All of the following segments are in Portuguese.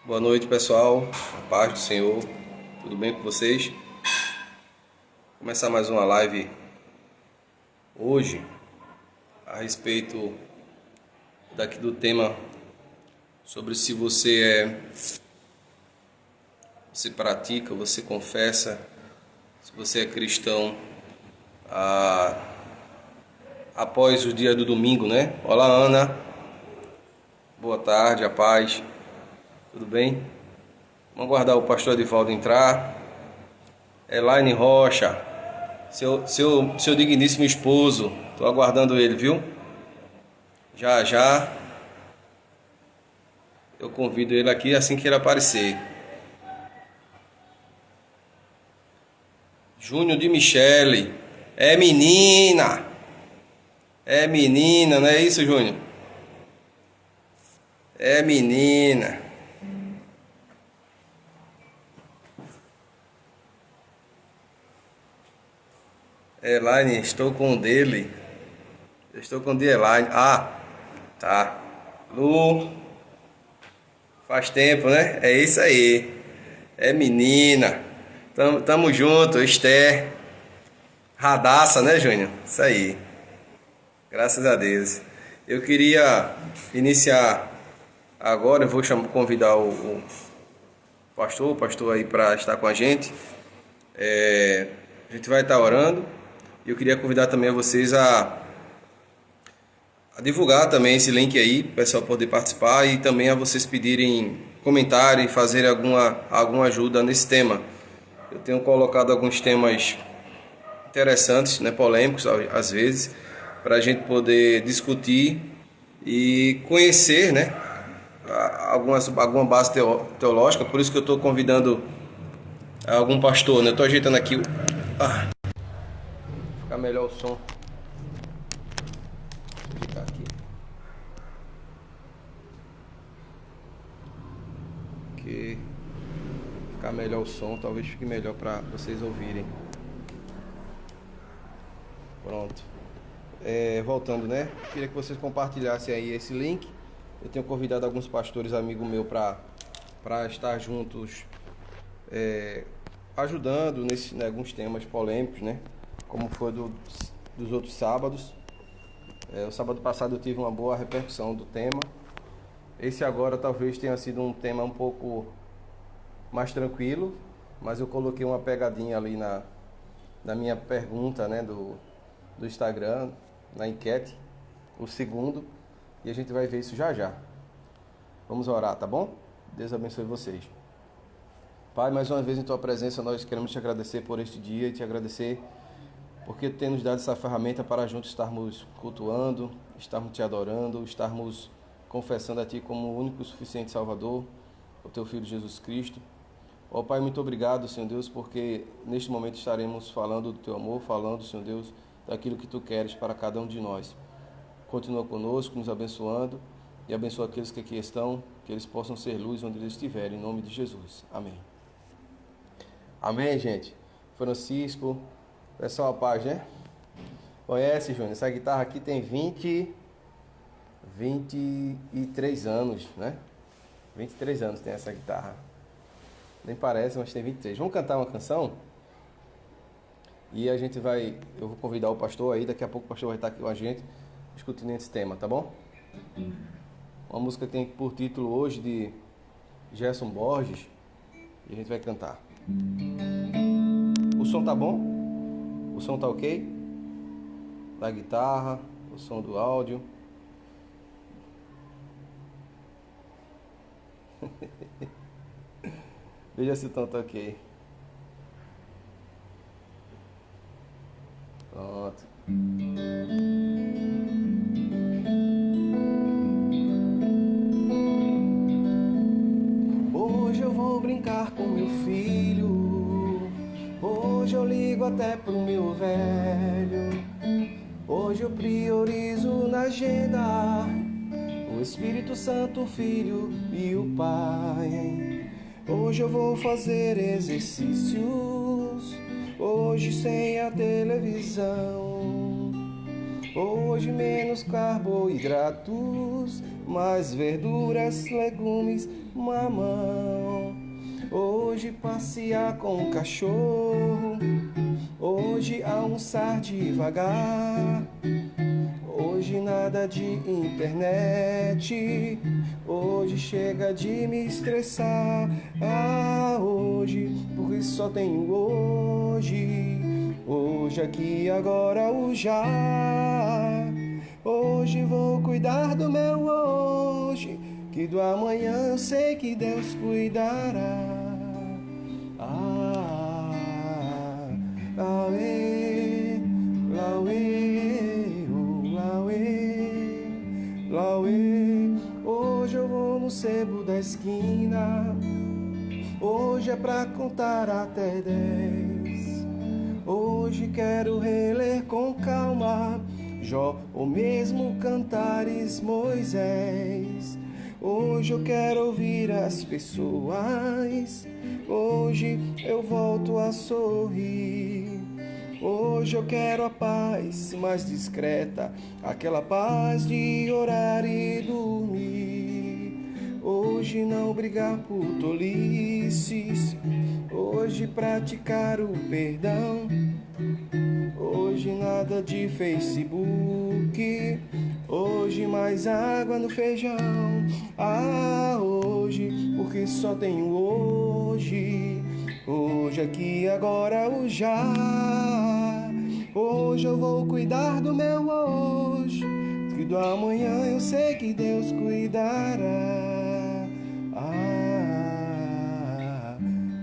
Boa noite, pessoal. Paz do Senhor. Tudo bem com vocês? Vou começar mais uma live hoje a respeito do tema sobre se você pratica, você confessa, se você é cristão após o dia do domingo, né? Olá, Ana. Boa tarde, a paz. Tudo bem? Vamos aguardar o pastor Edivaldo entrar. Elaine Rocha, seu digníssimo esposo, estou aguardando ele, viu? Já já eu convido ele aqui assim que ele aparecer. Júnior de Michele, é menina, não é isso, Júnior? É menina. Elaine, estou com o dele. Eu estou com o de Elaine. Ah, tá. Lu, faz tempo, né? É isso aí. É menina. Tamo junto, Esther. Radaça, né, Júnior? Isso aí. Graças a Deus. Eu queria iniciar agora. Eu vou convidar o pastor aí para estar com a gente. A gente vai estar orando. E eu queria convidar também a vocês a divulgar também esse link aí, para o pessoal poder participar, e também a vocês pedirem comentário e fazerem alguma ajuda nesse tema. Eu tenho colocado alguns temas interessantes, né, polêmicos às vezes, para a gente poder discutir e conhecer, né, alguma base teológica. Por isso que eu estou convidando algum pastor, né? Eu estou ajeitando aqui ficar melhor o som. Aqui. Que ficar melhor o som, talvez fique melhor para vocês ouvirem. Pronto. Voltando, né? Queria que vocês compartilhassem aí esse link. Eu tenho convidado alguns pastores amigos meus para estar juntos, ajudando nesses, né, alguns temas polêmicos, né? Como foi dos outros sábados. O sábado passado eu tive uma boa repercussão do tema. Esse agora talvez tenha sido um tema um pouco mais tranquilo, mas eu coloquei uma pegadinha ali na minha pergunta, né, do Instagram, na enquete, o segundo, e a gente vai ver isso já já. Vamos orar, tá bom? Deus abençoe vocês. Pai, mais uma vez em Tua presença nós queremos Te agradecer por este dia e Te agradecer porque Tu tem nos dado essa ferramenta para juntos estarmos cultuando, estarmos Te adorando, estarmos confessando a Ti como o único e suficiente Salvador, o Teu Filho Jesus Cristo. Ó Pai, muito obrigado, Senhor Deus, porque neste momento estaremos falando do Teu amor, falando, Senhor Deus, daquilo que Tu queres para cada um de nós. Continua conosco, nos abençoando, e abençoa aqueles que aqui estão, que eles possam ser luz onde eles estiverem, em nome de Jesus. Amém. Amém, gente. Francisco, pessoal, a paz, né? Conhece, Júnior? Essa guitarra aqui tem 23 anos, né? 23 anos tem essa guitarra. Nem parece, mas tem 23. Vamos cantar uma canção? E eu vou convidar o pastor aí, daqui a pouco o pastor vai estar aqui com a gente, discutindo esse tema, tá bom? Uma música que tem por título hoje de Gerson Borges, e a gente vai cantar. O som tá bom? O som tá ok? Da guitarra, o som do áudio. Veja se o tom tá ok. Pronto. Hoje eu vou brincar com meu filho. Hoje eu ligo até pro meu velho. Hoje eu priorizo na agenda o Espírito Santo, o Filho e o Pai. Hoje eu vou fazer exercícios, hoje sem a televisão. Hoje menos carboidratos, mais verduras, legumes, mamão. Hoje passear com o cachorro, hoje almoçar devagar. Hoje nada de internet, hoje chega de me estressar. Hoje, porque só tenho hoje. Hoje aqui, agora, o já. Hoje vou cuidar do meu hoje, que do amanhã eu sei que Deus cuidará. Lauê, lauê, lauê, lauê. Hoje eu vou no sebo da esquina, hoje é pra contar até 10. Hoje quero reler com calma Jó, ou mesmo Cantares, Moisés. Hoje eu quero ouvir as pessoas, hoje eu volto a sorrir. Hoje eu quero a paz mais discreta, aquela paz de orar e dormir. Hoje não brigar por tolices, hoje praticar o perdão. Hoje nada de Facebook, hoje mais água no feijão. Hoje, porque só tenho hoje. Hoje aqui, agora, o já. Hoje eu vou cuidar do meu hoje, que do amanhã eu sei que Deus cuidará.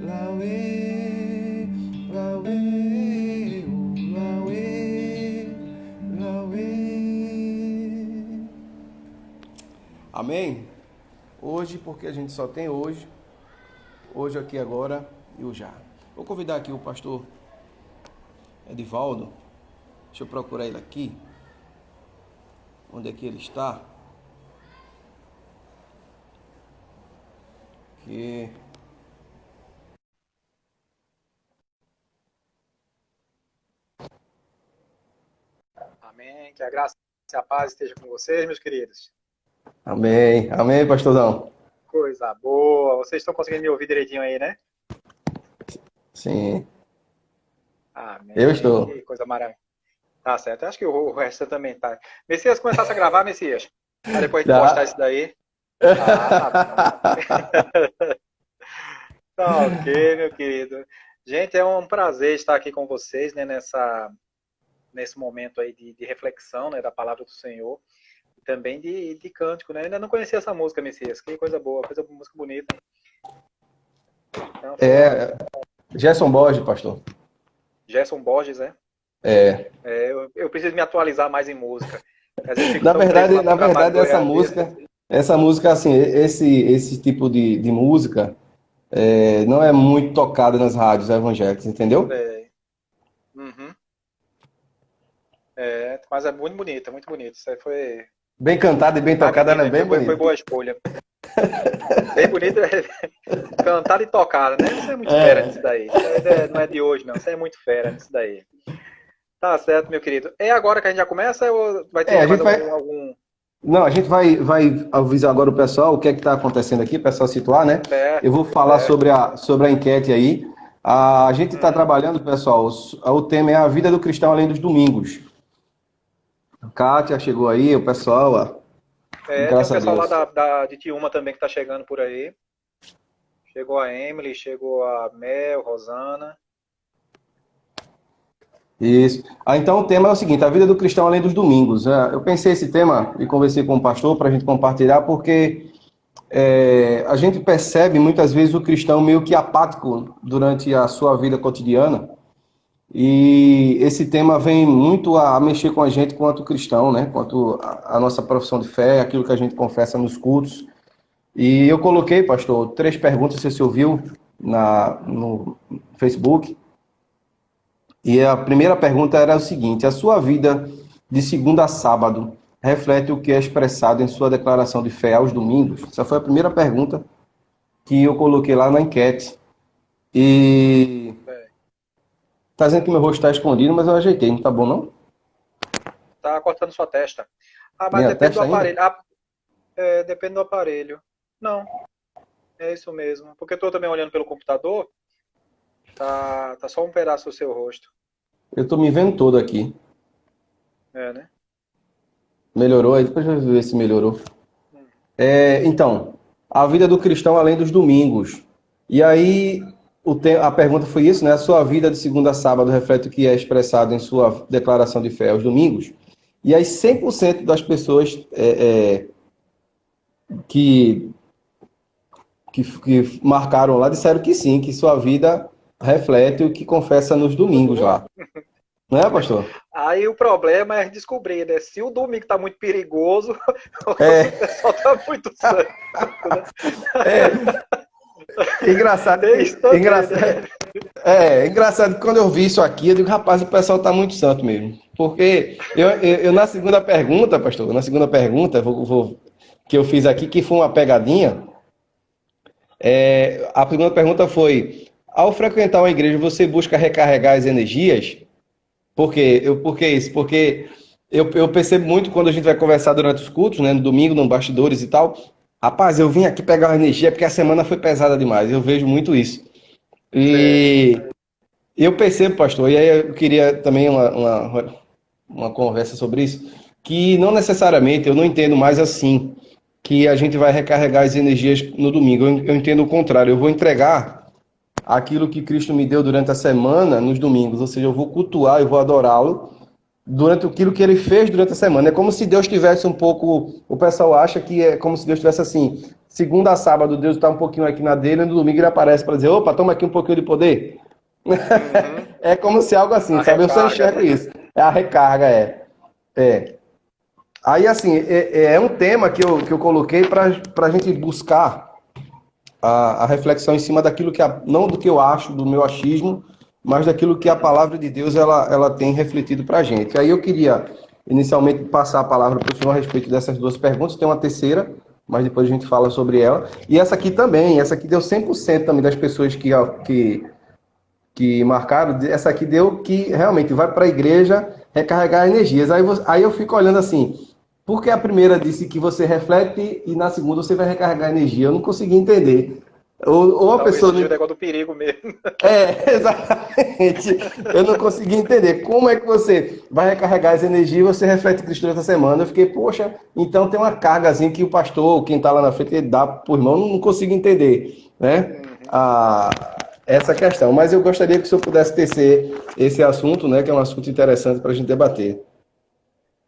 Lauê, lauê, lauê, lauê. Amém? Hoje, porque a gente só tem hoje. Hoje aqui, agora e o já. Vou convidar aqui o pastor Edivaldo. Deixa eu procurar ele aqui. Onde é que ele está? Que... Amém. Que a graça e a paz esteja com vocês, meus queridos. Amém. Amém, pastorzão. Coisa boa. Vocês estão conseguindo me ouvir direitinho aí, né? Sim. Amém. Eu estou. Que coisa maravilhosa. Tá certo. Acho que o resto também tá. Messias, começasse a gravar, Messias. Aí depois de postar isso daí. Tá ok, meu querido. Gente, é um prazer estar aqui com vocês, né, nesse momento aí de reflexão, né, da palavra do Senhor. E também de cântico, né? Eu ainda não conhecia essa música, Messias. Que coisa boa, música bonita. Então, Gerson Borges, pastor. Gerson Borges, né? Eu preciso me atualizar mais em música. Na verdade, essa música, assim, esse tipo de música não é muito tocada nas rádios evangélicas, entendeu? Uhum. Mas é muito bonita, muito bonita. Isso aí foi... Bem cantada e bem tocada, ela é bem bonita. Foi boa escolha. Bem bonita, cantada e tocada, né? Isso é muito fera nisso daí. Isso não é de hoje, não. Isso é muito fera nisso daí. Tá certo, meu querido. É agora que a gente já começa ou vai ter algum... Não, a gente vai avisar agora o pessoal o que é que está acontecendo aqui, o pessoal situar, né? Eu vou falar sobre a enquete aí. A gente está trabalhando, pessoal, o tema é a vida do cristão além dos domingos. A Kátia chegou aí, o pessoal, ó. Tem o pessoal lá de Tiúma também que está chegando por aí. Chegou a Emily, chegou a Mel, Rosana. Isso. Então o tema é o seguinte, a vida do cristão além dos domingos. Eu pensei esse tema e conversei com o pastor para a gente compartilhar, porque a gente percebe muitas vezes o cristão meio que apático durante a sua vida cotidiana. E esse tema vem muito a mexer com a gente quanto cristão, né? Quanto a nossa profissão de fé, aquilo que a gente confessa nos cultos. E eu coloquei, pastor, 3 perguntas, você ouviu no Facebook. E a primeira pergunta era o seguinte: a sua vida de segunda a sábado reflete o que é expressado em sua declaração de fé aos domingos? Essa foi a primeira pergunta que eu coloquei lá na enquete. E tá dizendo que meu rosto está escondido, mas eu ajeitei, não tá bom não? tá cortando sua testa. Ah, mas Minha depende do testa ainda? aparelho. Depende do aparelho. Não, é isso mesmo. Porque eu tô também olhando pelo computador, tá só um pedaço do seu rosto. Eu tô me vendo todo aqui. É, né? Melhorou? Aí depois eu vou ver se melhorou. Então, a vida do cristão além dos domingos. E aí, a pergunta foi isso, né? A sua vida de segunda a sábado reflete o que é expressado em sua declaração de fé aos domingos? E aí, 100% das pessoas que, que marcaram lá disseram que sim, que sua vida reflete o que confessa nos domingos lá. Não é, pastor? Aí o problema é descobrir, né? Se o domingo tá muito perigoso, ou se o É, pessoal tá muito santo, né? engraçado Tem isso que, também, né? engraçado que quando eu vi isso aqui, eu digo, rapaz, o pessoal tá muito santo mesmo. Porque eu na segunda pergunta, pastor, na segunda pergunta que eu fiz aqui, que foi uma pegadinha, a primeira pergunta foi: ao frequentar uma igreja, você busca recarregar as energias? Por que isso? Porque eu percebo muito quando a gente vai conversar durante os cultos, né, no domingo, no bastidores e tal. Rapaz, eu vim aqui pegar uma energia porque a semana foi pesada demais. Eu vejo muito isso. É. E eu percebo, pastor, e aí eu queria também uma conversa sobre isso, que não necessariamente, eu não entendo mais assim, que a gente vai recarregar as energias no domingo. Eu entendo o contrário. Eu vou entregar aquilo que Cristo me deu durante a semana nos domingos, ou seja, eu vou cultuar, eu vou adorá-lo durante aquilo que ele fez durante a semana. É como se Deus tivesse um pouco. O pessoal acha que é como se Deus tivesse assim. Segunda a sábado, Deus está um pouquinho aqui na dele, e no domingo ele aparece para dizer: opa, toma aqui um pouquinho de poder. Uhum. É como se algo assim, A sabe? Eu só recarga, enxergo né? isso. É a recarga, é. É. Aí, assim, é um tema que eu coloquei para a gente buscar a reflexão em cima daquilo que, não do que eu acho, do meu achismo, mas daquilo que a Uhum. palavra de Deus ela tem refletido para a gente. Aí eu queria inicialmente passar a palavra para o senhor a respeito dessas duas perguntas. Tem uma terceira, mas depois a gente fala sobre ela. E essa aqui também, essa aqui deu 100% também das pessoas que marcaram, essa aqui deu que realmente vai para a igreja recarregar energias. Aí eu fico olhando assim, porque a primeira disse que você reflete e na segunda você vai recarregar energia. Eu não consegui entender. Ou a Talvez pessoa seja o não. negócio do perigo mesmo. Exatamente. Eu não consegui entender. Como é que você vai recarregar as energias e você reflete Cristo durante a semana? Eu fiquei, poxa, então tem uma cargazinha que o pastor, quem está lá na frente, ele dá para o irmão, não consigo entender, né? Uhum. Ah, essa questão. Mas eu gostaria que o senhor pudesse tecer esse assunto, né? Que é um assunto interessante para a gente debater.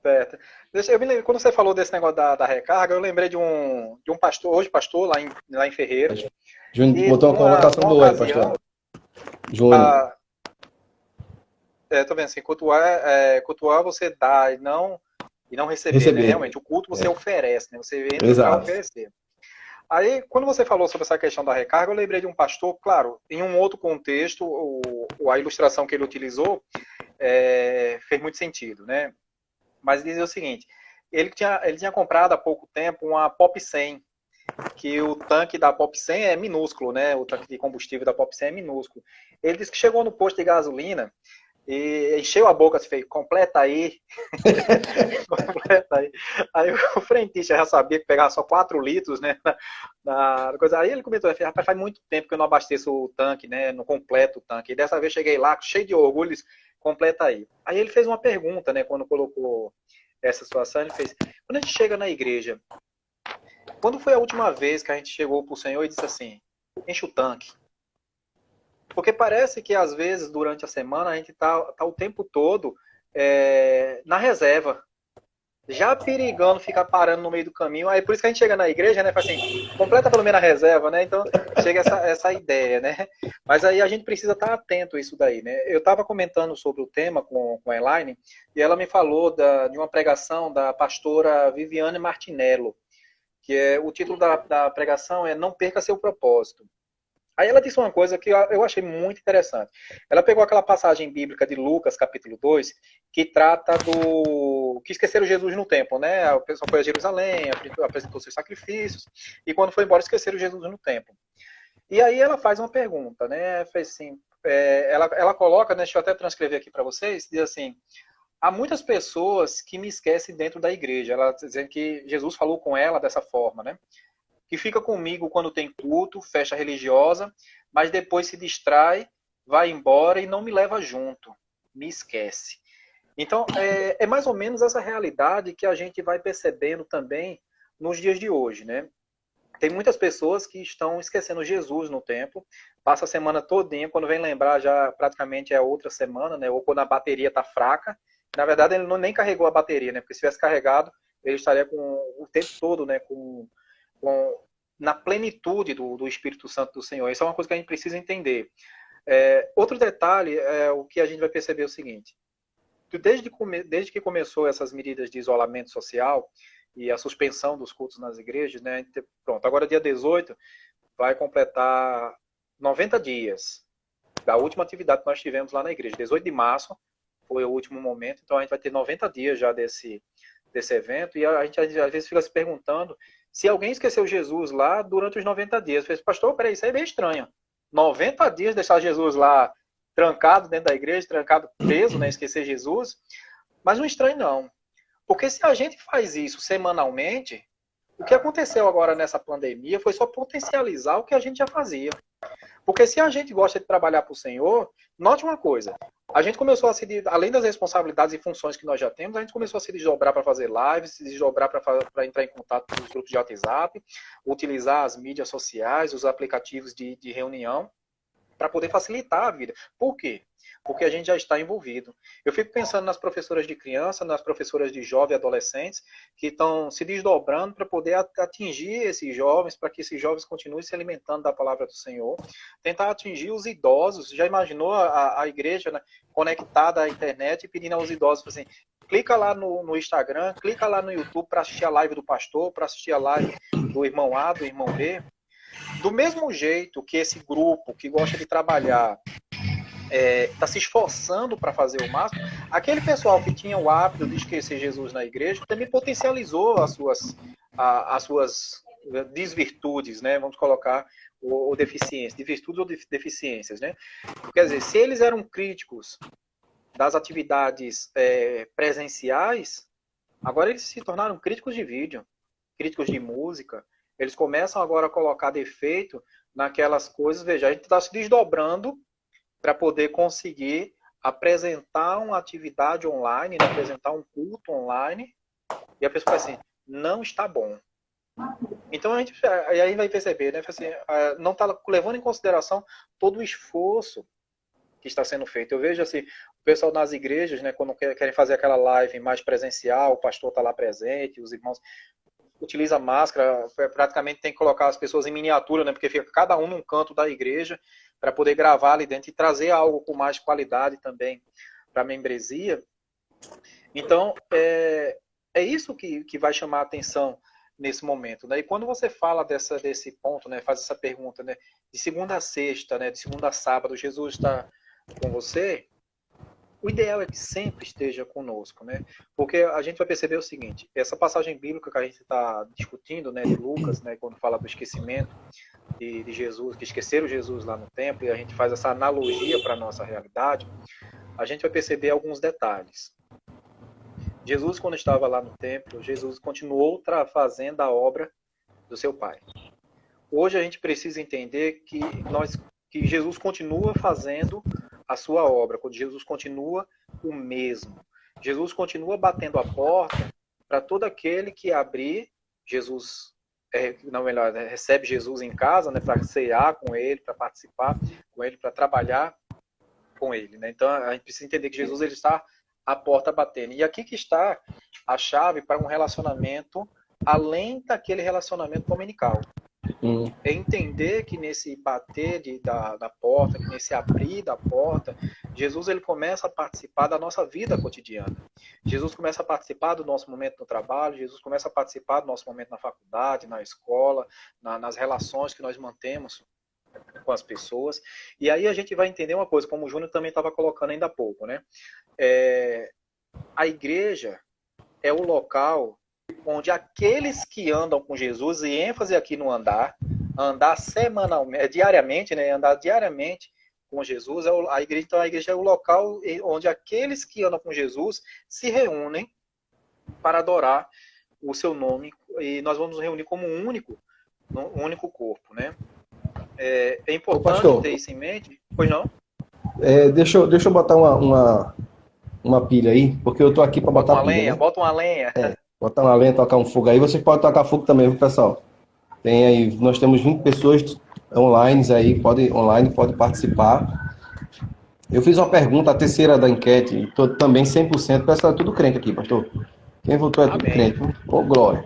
Certo. Eu me lembro, quando você falou desse negócio da recarga, eu lembrei de um pastor, hoje pastor, lá em Ferreira, Júnior que botou uma colocação numa boa aí, ocasião, pastor. Júnior, a, tô vendo assim, cultuar você dá e não receber, né? receber. Realmente, o culto você É, oferece, né? Você entra para exato. oferecer. Aí, quando você falou sobre essa questão da recarga, eu lembrei de um pastor, claro, em um outro contexto, a ilustração que ele utilizou fez muito sentido, né? Mas dizia o seguinte, ele tinha comprado há pouco tempo uma Pop 100, que o tanque da Pop 100 é minúsculo, né? O tanque de combustível da Pop 100 é minúsculo. Ele disse que chegou no posto de gasolina e encheu a boca, assim, fez, completa aí, completa aí. Aí o frentista já sabia que pegava só 4 litros, né? Coisa. Aí ele comentou, rapaz, faz muito tempo que eu não abasteço o tanque, né? Não completo o tanque. E dessa vez cheguei lá, cheio de orgulho, disse, completa aí. Aí ele fez uma pergunta, né? Quando colocou essa situação, ele fez, quando a gente chega na igreja, quando foi a última vez que a gente chegou para o Senhor e disse assim, enche o tanque? Porque parece que às vezes durante a semana a gente tá o tempo todo na reserva, já perigando ficar parando no meio do caminho. Aí por isso que a gente chega na igreja, né? Faz assim, completa pelo menos a reserva, né? Então chega essa ideia, né? Mas aí a gente precisa estar atento a isso daí, né? Eu estava comentando sobre o tema com a Elaine e ela me falou de uma pregação da pastora Viviane Martinello, que o título da pregação é Não Perca Seu Propósito. Aí ela disse uma coisa que eu achei muito interessante. Ela pegou aquela passagem bíblica de Lucas, capítulo 2, que trata do que esqueceram Jesus no templo, né? O pessoal foi a Jerusalém, apresentou seus sacrifícios, e quando foi embora esqueceram Jesus no templo. E aí ela faz uma pergunta, né? Fez assim, ela coloca, né, deixa eu até transcrever aqui para vocês, diz assim, há muitas pessoas que me esquecem dentro da igreja. Ela dizendo que Jesus falou com ela dessa forma, né? Que fica comigo quando tem culto, festa religiosa, mas depois se distrai, vai embora e não me leva junto, me esquece. Então, é mais ou menos essa realidade que a gente vai percebendo também nos dias de hoje, né? Tem muitas pessoas que estão esquecendo Jesus no templo, passa a semana todinha, quando vem lembrar já praticamente é outra semana, né? Ou quando a bateria está fraca. Na verdade, ele nem carregou a bateria, né? Porque se tivesse carregado, ele estaria com o tempo todo, né? Na plenitude do Espírito Santo do Senhor. Isso é uma coisa que a gente precisa entender. Outro detalhe é o que a gente vai perceber é o seguinte. Desde que começou essas medidas de isolamento social e a suspensão dos cultos nas igrejas, né? Pronto, agora dia 18 vai completar 90 dias da última atividade que nós tivemos lá na igreja. 18 de março foi o último momento, então a gente vai ter 90 dias já desse evento, e a gente às vezes fica se perguntando se alguém esqueceu Jesus lá durante os 90 dias. Eu falei, pastor, peraí, isso aí é bem estranho. 90 dias deixar Jesus lá trancado dentro da igreja, trancado preso, né, esquecer Jesus, mas não é estranho não. Porque se a gente faz isso semanalmente, o que aconteceu agora nessa pandemia foi só potencializar o que a gente já fazia. Porque se a gente gosta de trabalhar para o Senhor, note uma coisa, a gente começou a se, além das responsabilidades e funções que nós já temos, a gente começou a se desdobrar para fazer lives, se desdobrar para entrar em contato com os grupos de WhatsApp, utilizar as mídias sociais, os aplicativos de reunião, para poder facilitar a vida. Por quê? Porque a gente já está envolvido. Eu fico pensando nas professoras de criança, nas professoras de jovens e adolescentes, que estão se desdobrando para poder atingir esses jovens, para que esses jovens continuem se alimentando da palavra do Senhor. Tentar atingir os idosos. Já imaginou a igreja, né, conectada à internet e pedindo aos idosos assim, clica lá no Instagram, clica lá no YouTube para assistir a live do pastor, para assistir a live do irmão A, do irmão B. Do mesmo jeito que esse grupo que gosta de trabalhar está se esforçando para fazer o máximo, aquele pessoal que tinha o hábito de esquecer Jesus na igreja também potencializou as suas desvirtudes, né? Vamos colocar, ou deficiências, de virtudes ou deficiências, né? Quer dizer, se eles eram críticos das atividades presenciais, agora eles se tornaram críticos de vídeo, críticos de música. Eles começam agora a colocar defeito naquelas coisas. Veja, a gente está se desdobrando para poder conseguir apresentar uma atividade online, né, apresentar um culto online, e a pessoa fala assim, não está bom. Então a gente aí vai perceber, né, assim, não está levando em consideração todo o esforço que está sendo feito. Eu vejo assim, o pessoal nas igrejas, né, quando querem fazer aquela live mais presencial, o pastor está lá presente, os irmãos utiliza máscara, praticamente tem que colocar as pessoas em miniatura, né, porque fica cada um num canto da igreja para poder gravar ali dentro e trazer algo com mais qualidade também para a membresia. Então, é isso que vai chamar a atenção nesse momento, né? E quando você fala desse ponto, né, faz essa pergunta, né, de segunda a sexta, né, de segunda a sábado, Jesus está com você, o ideal é que sempre esteja conosco, né? Porque a gente vai perceber o seguinte, essa passagem bíblica que a gente está discutindo, né, de Lucas, né, quando fala do esquecimento de Jesus, que esqueceram Jesus lá no templo, e a gente faz essa analogia para a nossa realidade, a gente vai perceber alguns detalhes. Jesus, quando estava lá no templo, Jesus continuou fazendo a obra do seu Pai. Hoje a gente precisa entender que Jesus continua fazendo a sua obra, quando Jesus continua o mesmo. Jesus continua batendo a porta para todo aquele que abrir. Jesus, não melhor, recebe Jesus em casa, né, para cear com ele, para participar com ele, para trabalhar com ele, né? Então a gente precisa entender que Jesus ele está à porta batendo. E aqui que está a chave para um relacionamento além daquele relacionamento dominical. É entender que nesse bater da porta, que nesse abrir da porta, Jesus ele começa a participar da nossa vida cotidiana. Jesus começa a participar do nosso momento no trabalho, Jesus começa a participar do nosso momento na faculdade, na escola, nas relações que nós mantemos com as pessoas. E aí a gente vai entender uma coisa, como o Júnior também estava colocando ainda há pouco, né? A igreja é o local onde aqueles que andam com Jesus, e ênfase aqui no andar semanalmente, diariamente, né? Andar diariamente com Jesus, a igreja, então a igreja é o local onde aqueles que andam com Jesus se reúnem para adorar o seu nome, e nós vamos nos reunir como um único corpo, né? É importante ter isso em mente, pois não? Deixa eu botar uma pilha aí, porque eu tô aqui para botar pilha, né? Bota uma lenha. Botar uma lenha, tocar um fogo aí. Vocês podem tocar fogo também, viu, pessoal? Tem aí, nós temos 20 pessoas online aí, pode participar. Eu fiz uma pergunta, a terceira da enquete, tô também 100%, pessoal, é tudo crente aqui, pastor. Quem votou é tudo crente. Ô, glória.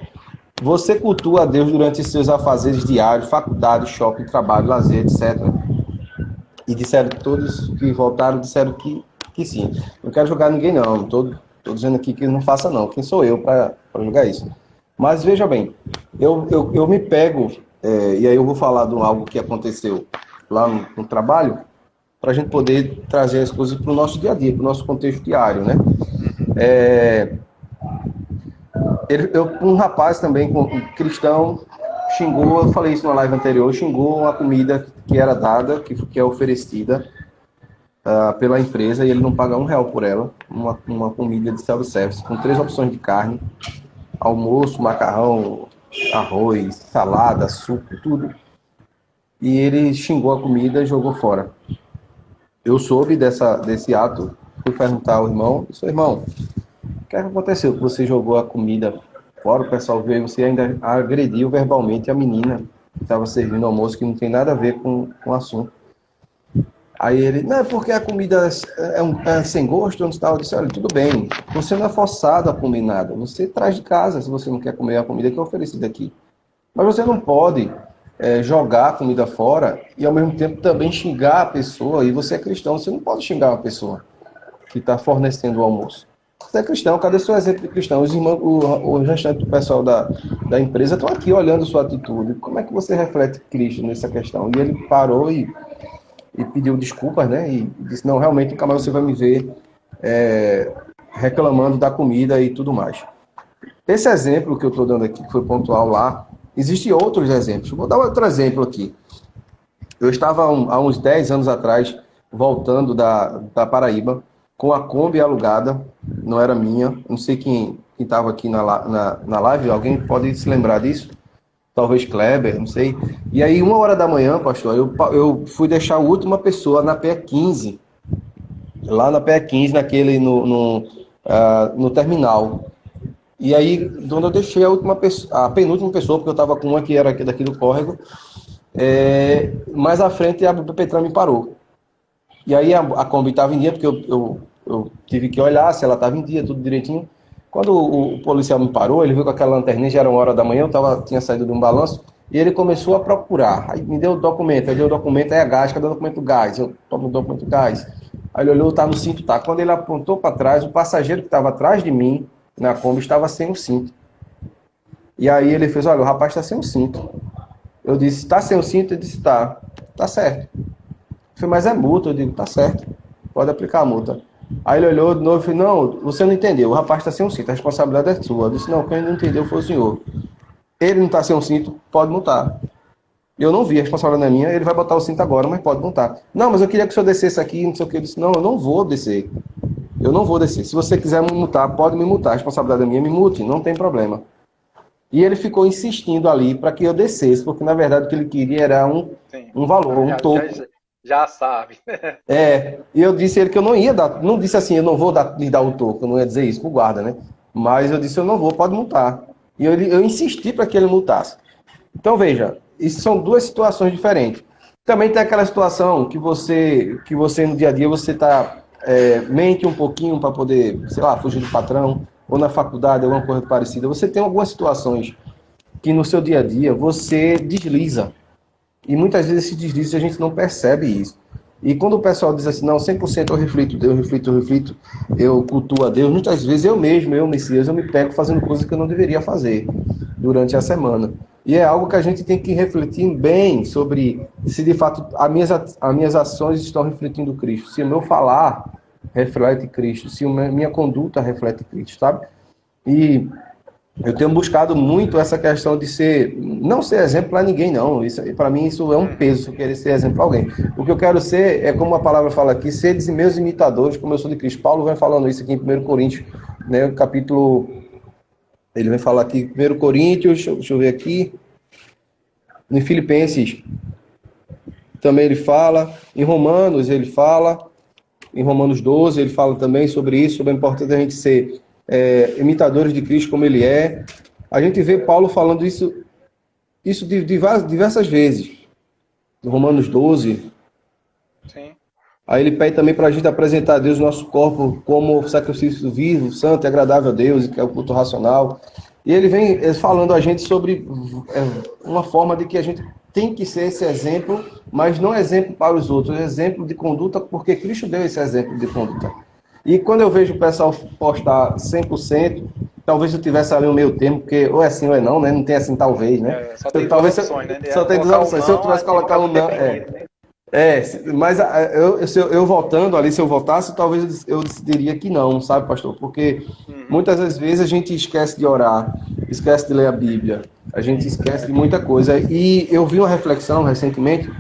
Você cultua a Deus durante seus afazeres diários, faculdade, shopping, trabalho, lazer, etc. E disseram todos que votaram, disseram que sim. Não quero julgar ninguém, não. Estou dizendo aqui que não faça, não. Quem sou eu para julgar isso? Mas veja bem, eu me pego, e aí eu vou falar de algo que aconteceu lá no trabalho, para a gente poder trazer as coisas para o nosso dia a dia, para o nosso contexto diário, né? Um rapaz também, um cristão, xingou, eu falei isso na live anterior, xingou uma comida que era dada, que é oferecida pela empresa, e ele não paga R$1 por ela, uma comida de self-service, com 3 opções de carne, almoço, macarrão, arroz, salada, suco, tudo. E ele xingou a comida e jogou fora. Eu soube desse ato, fui perguntar ao irmão, disse, irmão, o que aconteceu que você jogou a comida fora, o pessoal veio, você ainda agrediu verbalmente a menina que estava servindo o almoço, que não tem nada a ver com o assunto. Aí ele, não, é porque a comida é sem gosto, onde está? Eu disse, olha, tudo bem, você não é forçado a comer nada, você traz de casa se você não quer comer a comida que é oferecida aqui. Mas você não pode jogar a comida fora e ao mesmo tempo também xingar a pessoa, e você é cristão, você não pode xingar uma pessoa que está fornecendo o almoço. Você é cristão, cadê seu exemplo de cristão? Os irmãos, o restante do pessoal da empresa estão aqui olhando sua atitude. Como é que você reflete Cristo nessa questão? E ele parou e pediu desculpas, né? E disse, não, realmente nunca mais você vai me ver reclamando da comida e tudo mais. Esse exemplo que eu estou dando aqui, que foi pontual lá, existem outros exemplos. Vou dar outro exemplo aqui. Eu estava há uns 10 anos atrás, voltando da Paraíba, com a Kombi alugada, não era minha, não sei quem estava aqui na live, alguém pode se lembrar disso? Talvez Kleber, não sei. E aí, 1h da manhã, pastor, eu fui deixar a última pessoa na PE 15, lá na PE 15, no terminal. E aí, onde eu deixei a penúltima pessoa, porque eu estava com uma que era daqui do córrego, mais à frente a Petran me parou. E aí a Kombi estava em dia, porque eu tive que olhar se ela estava em dia, tudo direitinho. Quando o policial me parou, ele viu com aquela lanterninha, já era 1h da manhã, tinha saído de um balanço, e ele começou a procurar. Aí me deu o documento, aí deu o documento, aí a gás, cadê o documento gás? Eu tomo o documento gás. Aí ele olhou, tá no cinto, tá. Quando ele apontou para trás, o passageiro que estava atrás de mim, na Kombi, estava sem o cinto. E aí ele fez, olha, o rapaz está sem o cinto. Eu disse, está sem o cinto? Ele disse, tá certo. Eu falei, mas é multa. Eu digo, tá certo, pode aplicar a multa. Aí ele olhou de novo e falou, não, você não entendeu, o rapaz está sem um cinto, a responsabilidade é sua. Eu disse, não, quem não entendeu foi o senhor. Ele não está sem um cinto, pode multar. Eu não vi, a responsabilidade não é minha, ele vai botar o cinto agora, mas pode multar. Não, mas eu queria que o senhor descesse aqui, não sei o que. Eu disse, não, eu não vou descer. Eu não vou descer. Se você quiser me multar, pode me multar, a responsabilidade é minha, me multe, não tem problema. E ele ficou insistindo ali para que eu descesse, porque na verdade o que ele queria era um valor, um toco. Já sabe. E eu disse a ele que eu não ia dar, não disse assim, eu não vou lhe dar o toco, eu não ia dizer isso pro guarda, né? Mas eu disse, eu não vou, pode multar. E eu insisti para que ele multasse. Então veja, isso são duas situações diferentes. Também tem aquela situação que você no dia a dia você mente um pouquinho para poder, sei lá, fugir do patrão, ou na faculdade, alguma coisa parecida. Você tem algumas situações que no seu dia a dia você desliza. E muitas vezes esse deslize a gente não percebe isso. E quando o pessoal diz assim, não, 100% eu reflito Deus, eu cultuo a Deus, muitas vezes eu mesmo, Messias, eu me pego fazendo coisas que eu não deveria fazer durante a semana. E é algo que a gente tem que refletir bem sobre se de fato as minhas ações estão refletindo Cristo, se o meu falar reflete Cristo, se a minha conduta reflete Cristo, sabe? E Eu tenho buscado muito essa questão de não ser exemplo para ninguém, não. Isso, para mim, isso é um peso, querer ser exemplo para alguém. O que eu quero ser é, como a palavra fala aqui, ser meus imitadores, como eu sou de Cristo. Paulo vem falando isso aqui em 1 Coríntios, né, capítulo. Ele vem falar aqui, 1 Coríntios, deixa eu ver aqui. Em Filipenses também ele fala. Em Romanos ele fala. Em Romanos 12 ele fala também sobre isso, sobre a importância da gente ser imitadores de Cristo como ele é. A gente vê Paulo falando isso diversas vezes. Em Romanos 12. Sim. Aí ele pede também para a gente apresentar a Deus o nosso corpo como sacrifício vivo, santo e agradável a Deus, que é o culto racional. E ele vem falando a gente sobre uma forma de que a gente tem que ser esse exemplo, mas não exemplo para os outros, exemplo de conduta, porque Cristo deu esse exemplo de conduta. E quando eu vejo o pessoal postar 100%, talvez eu tivesse ali um meio termo, porque ou é sim ou é não, né? Não tem assim talvez, né? Só tem duas Talvez opções, né? só tem duas opções. Se eu tivesse colocado um não, né? mas eu voltando ali, se eu voltasse, talvez eu decidiria que não, sabe, pastor? Porque muitas das vezes a gente esquece de orar, esquece de ler a Bíblia, a gente esquece de muita coisa. E eu vi uma reflexão recentemente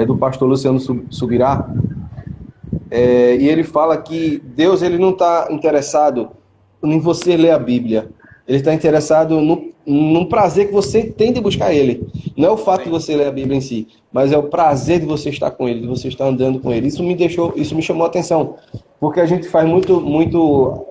do pastor Luciano Subirá, e ele fala que Deus ele não está interessado em você ler a Bíblia. Ele está interessado no prazer que você tem de buscar Ele. Não é o fato de você ler a Bíblia em si, mas é o prazer de você estar com Ele, de você estar andando com Ele. Isso me chamou a atenção, porque a gente faz muito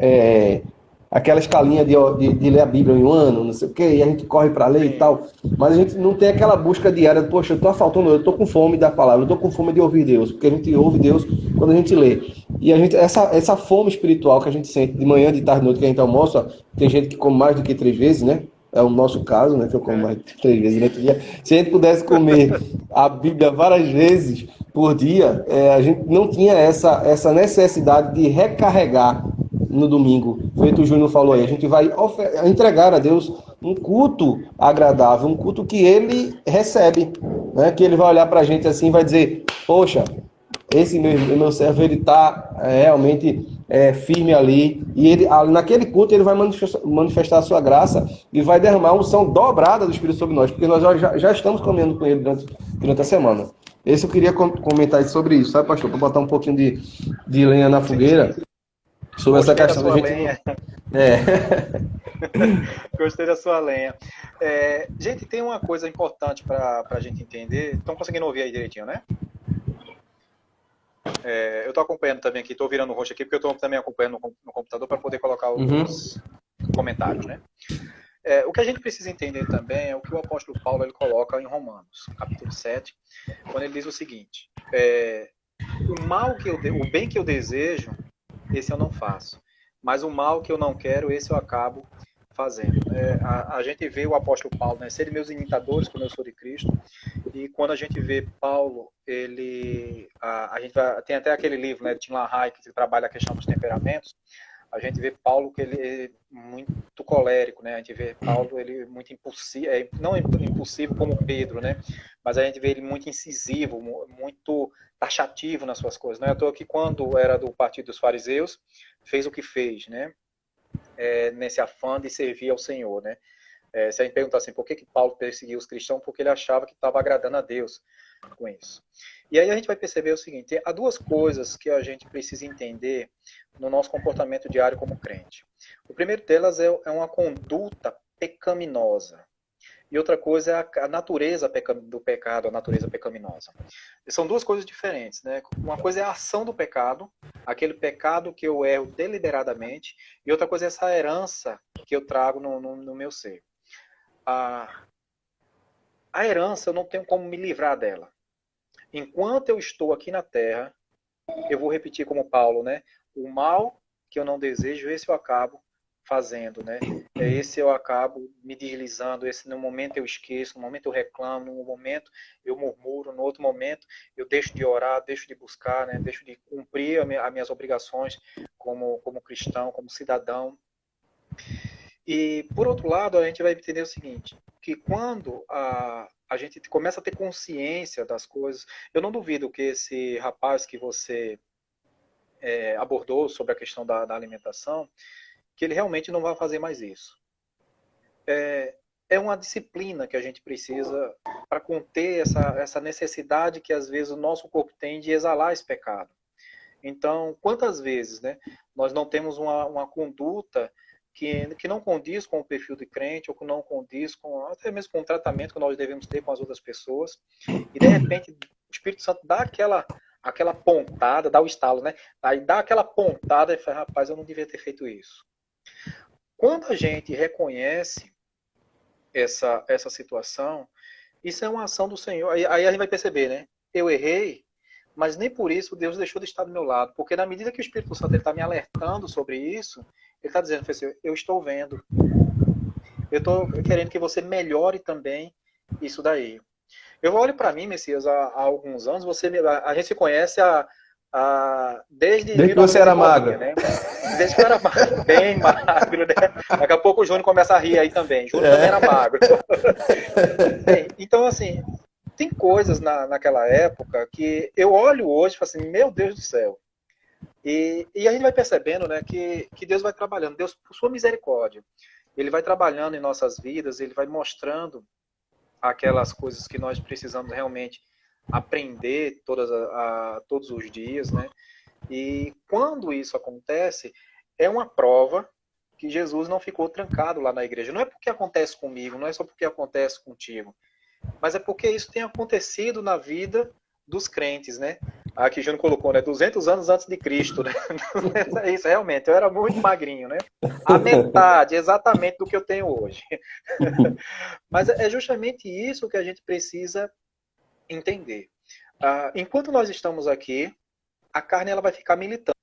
aquela escalinha de ler a Bíblia em um ano, não sei o quê, e a gente corre para ler e tal, mas a gente não tem aquela busca diária, poxa, eu estou faltando, eu estou com fome da palavra, eu estou com fome de ouvir Deus, porque a gente ouve Deus quando a gente lê. E a gente, essa fome espiritual que a gente sente de manhã, de tarde, de noite, que a gente almoça, tem gente que come mais do que 3 vezes, né? É o nosso caso, né? Que eu como mais de 3 vezes no dia. Se a gente pudesse comer a Bíblia várias vezes por dia, a gente não tinha essa necessidade de recarregar no domingo. Feito o Júnior falou aí, a gente vai entregar a Deus um culto agradável, um culto que ele recebe, né? Que ele vai olhar pra gente assim e vai dizer, poxa, esse meu servo, ele está realmente firme ali, e ele, naquele culto ele vai manifestar a sua graça e vai derramar a unção dobrada do Espírito sobre nós, porque nós já estamos caminhando com ele durante a semana. Esse eu queria comentar sobre isso, sabe, pastor? Para botar um pouquinho de lenha na fogueira sobre essa Gostei da questão da sua gente. lenha. Gostei da sua lenha. Gente, tem uma coisa importante para a gente entender. Estão conseguindo ouvir aí direitinho, né? Eu estou acompanhando também aqui, estou virando o rosto aqui, porque eu estou também acompanhando no computador para poder colocar os comentários, né? O que a gente precisa entender também é o que o apóstolo Paulo ele coloca em Romanos, capítulo 7, quando ele diz o seguinte: o bem que eu desejo, esse eu não faço, mas o mal que eu não quero, esse eu acabo fazendo. A gente vê o apóstolo Paulo, né, ser meus imitadores, como eu sou de Cristo, e quando a gente vê Paulo, a gente tem até aquele livro, né, de Tim LaHaye, que trabalha a questão dos temperamentos. A gente vê Paulo que ele é muito colérico, né? A gente vê Paulo ele muito impulsivo, não impulsivo como Pedro, né? Mas a gente vê ele muito incisivo, muito taxativo nas suas coisas. Não é à toa que quando era do partido dos fariseus, fez o que fez, né? Nesse afã de servir ao Senhor, né? Se a gente perguntar assim, por que Paulo perseguiu os cristãos? Porque ele achava que estava agradando a Deus com isso. E aí a gente vai perceber o seguinte: há duas coisas que a gente precisa entender no nosso comportamento diário como crente. O primeiro delas é uma conduta pecaminosa. E outra coisa é a natureza do pecado, a natureza pecaminosa. São duas coisas diferentes, né? Uma coisa é a ação do pecado, aquele pecado que eu erro deliberadamente, e outra coisa é essa herança que eu trago no meu ser. A herança eu não tenho como me livrar dela. Enquanto eu estou aqui na terra, eu vou repetir como Paulo, né? O mal que eu não desejo, esse eu acabo fazendo, né? Esse eu acabo me deslizando, esse no momento eu esqueço, no momento eu reclamo, no momento eu murmuro, no outro momento eu deixo de orar, deixo de buscar, né? Deixo de cumprir as minhas obrigações como cristão, como cidadão. E, por outro lado, a gente vai entender o seguinte, que quando a gente começa a ter consciência das coisas, eu não duvido que esse rapaz que você abordou sobre a questão da alimentação, que ele realmente não vai fazer mais isso. É uma disciplina que a gente precisa para conter essa necessidade que às vezes o nosso corpo tem de exalar esse pecado. Então, quantas vezes, né, nós não temos uma conduta que não condiz com o perfil de crente, ou que não condiz com, até mesmo com o tratamento que nós devemos ter com as outras pessoas, e de repente o Espírito Santo dá aquela pontada, dá o estalo, né? Aí dá aquela pontada e fala, rapaz, eu não devia ter feito isso. Quando a gente reconhece essa situação, isso é uma ação do Senhor. Aí a gente vai perceber, né? Eu errei, mas nem por isso Deus deixou de estar do meu lado. Porque na medida que o Espírito Santo está me alertando sobre isso, ele está dizendo, eu estou vendo. Eu estou querendo que você melhore também isso daí. Eu olho para mim, Messias, há alguns anos, a gente se conhece desde que você era magro. Né? Desde que eu era magro, bem magro, né? Daqui a pouco o Júnior começa a rir aí também. Júnior também era magro. Então, assim, tem coisas naquela época que eu olho hoje e falo assim, meu Deus do céu. E a gente vai percebendo, né, que Deus vai trabalhando, Deus, por sua misericórdia, Ele vai trabalhando em nossas vidas, Ele vai mostrando aquelas coisas que nós precisamos realmente aprender todos os dias, né? E quando isso acontece, é uma prova que Jesus não ficou trancado lá na igreja. Não é porque acontece comigo, não é só porque acontece contigo, mas é porque isso tem acontecido na vida dos crentes, né? Aqui o Júnior colocou, né? 200 anos antes de Cristo, né? É isso, realmente. Eu era muito magrinho, né? A metade, exatamente, do que eu tenho hoje. Mas é justamente isso que a gente precisa entender. Enquanto nós estamos aqui, a carne ela vai ficar militando.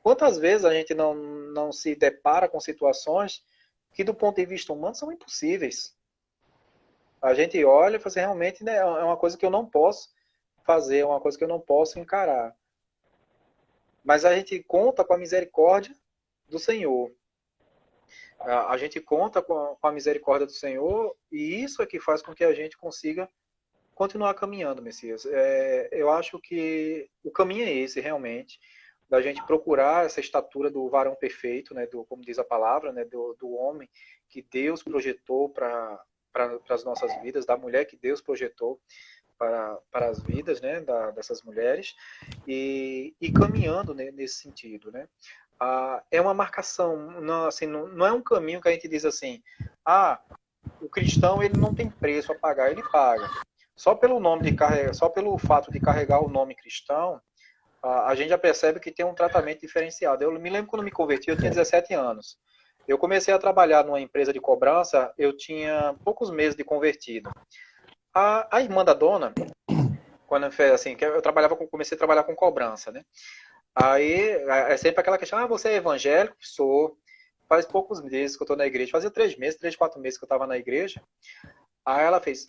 Quantas vezes a gente não se depara com situações que, do ponto de vista humano, são impossíveis? A gente olha e fala assim, realmente, né, é uma coisa que eu não posso fazer, é uma coisa que eu não posso encarar. Mas a gente conta com a misericórdia do Senhor. A gente conta com a misericórdia do Senhor e isso é que faz com que a gente consiga continuar caminhando, Messias. Eu acho que o caminho é esse, realmente, da gente procurar essa estatura do varão perfeito, né, como diz a palavra, né, do homem que Deus projetou para as nossas vidas, da mulher que Deus projetou para as vidas, né, dessas mulheres, e caminhando, né, nesse sentido, né. É uma marcação, não, assim, não é um caminho que a gente diz assim, o cristão ele não tem preço a pagar, ele paga. Só pelo só pelo fato de carregar o nome cristão, a gente já percebe que tem um tratamento diferenciado. Eu me lembro quando me converti, eu tinha 17 anos. Eu comecei a trabalhar numa empresa de cobrança, eu tinha poucos meses de convertido. A irmã da dona, quando assim, comecei a trabalhar com cobrança, né? Aí é sempre aquela questão, você é evangélico? Sou. Faz poucos meses que eu estou na igreja, fazia 3 meses, 3, 4 meses que eu estava na igreja. Aí ela fez,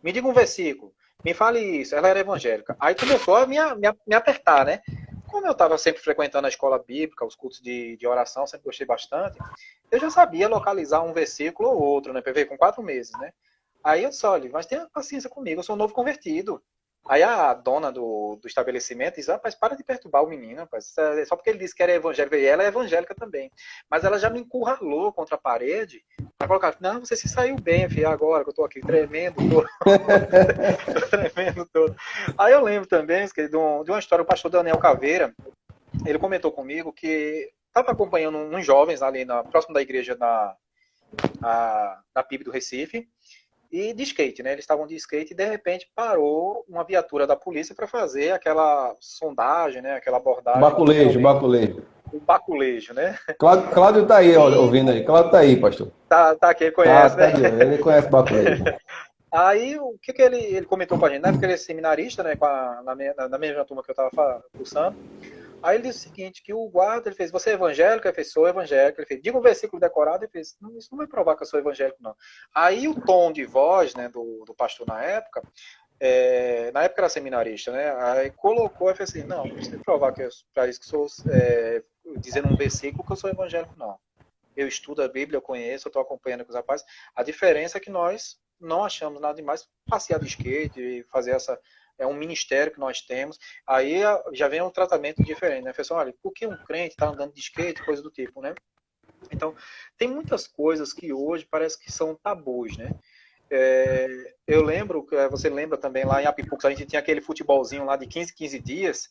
me diga um versículo, me fale isso. Ela era evangélica. Aí começou a me apertar, né? Como eu estava sempre frequentando a escola bíblica, os cultos de oração, sempre gostei bastante, eu já sabia localizar um versículo ou outro, né? Com 4 meses, né? Aí eu disse, olha, mas tenha paciência comigo, eu sou um novo convertido. Aí a dona do estabelecimento disse, rapaz, para de perturbar o menino, rapaz. Só porque ele disse que era evangélico, e ela é evangélica também. Mas ela já me encurralou contra a parede para colocar, não, você se saiu bem, filho, agora que eu tô aqui tremendo todo. Tremendo todo. Aí eu lembro também de uma história, o pastor Daniel Caveira, ele comentou comigo que estava acompanhando uns jovens ali próximo da igreja na PIB do Recife, e de skate, né? Eles estavam de skate e de repente parou uma viatura da polícia para fazer aquela sondagem, né? Aquela abordagem. Baculejo. O baculejo, né? Cláudio tá aí, ouvindo aí. Cláudio tá aí, pastor. Tá aqui, ele conhece, né? Ele conhece baculejo. Aí, o que ele comentou com a gente? Na época ele é seminarista, né? Na mesma turma que eu estava cursando. Aí ele disse o seguinte, que o guarda, ele fez, você é evangélico? Ele fez, sou evangélico. Ele fez, diga um versículo decorado. Ele fez, não, isso não vai provar que eu sou evangélico, não. Aí o tom de voz, né, do pastor na época era seminarista, né, aí colocou e fez assim, não precisa provar que para isso que sou, dizendo um versículo que eu sou evangélico, não. Eu estudo a Bíblia, eu conheço, eu estou acompanhando com os rapazes. A diferença é que nós não achamos nada demais passear de skate e fazer é um ministério que nós temos. Aí já vem um tratamento diferente, né? Pessoal, olha, por que um crente está andando de skate, coisa do tipo, né? Então, tem muitas coisas que hoje parece que são tabus, né? Eu lembro, você lembra também lá em Apipucos, a gente tinha aquele futebolzinho lá de 15 dias,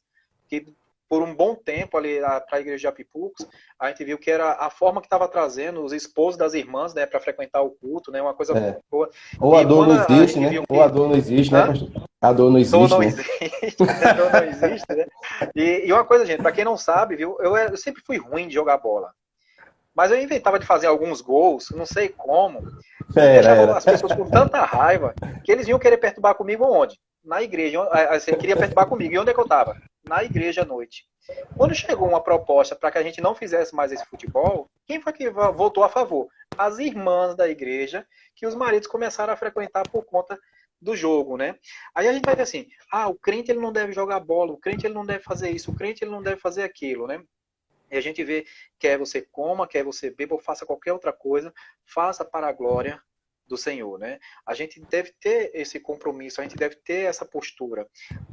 que por um bom tempo ali para a igreja de Apipucos, a gente viu que era a forma que estava trazendo os esposos das irmãs, né, para frequentar o culto, né, uma coisa muito boa. Ou a E dor quando não a existe, gente né? viu Ou a que... dor não existe, né, Hã? pastor? A dor não Dor existe, não né? existe, né? Dor não existe, né? E uma coisa, gente, para quem não sabe, viu, eu sempre fui ruim de jogar bola. Mas eu inventava de fazer alguns gols, não sei como, e deixava Era. as pessoas com tanta raiva que eles iam querer perturbar comigo onde? Na igreja. Você queria perturbar comigo. E onde é que eu estava? Na igreja à noite. Quando chegou uma proposta para que a gente não fizesse mais esse futebol, quem foi que votou a favor? As irmãs da igreja, que os maridos começaram a frequentar por conta do jogo, né? Aí a gente vai ver assim, o crente ele não deve jogar bola, o crente ele não deve fazer isso, o crente ele não deve fazer aquilo, né? E a gente vê, quer você coma, quer você beba ou faça qualquer outra coisa, faça para a glória do Senhor, né? A gente deve ter esse compromisso, a gente deve ter essa postura.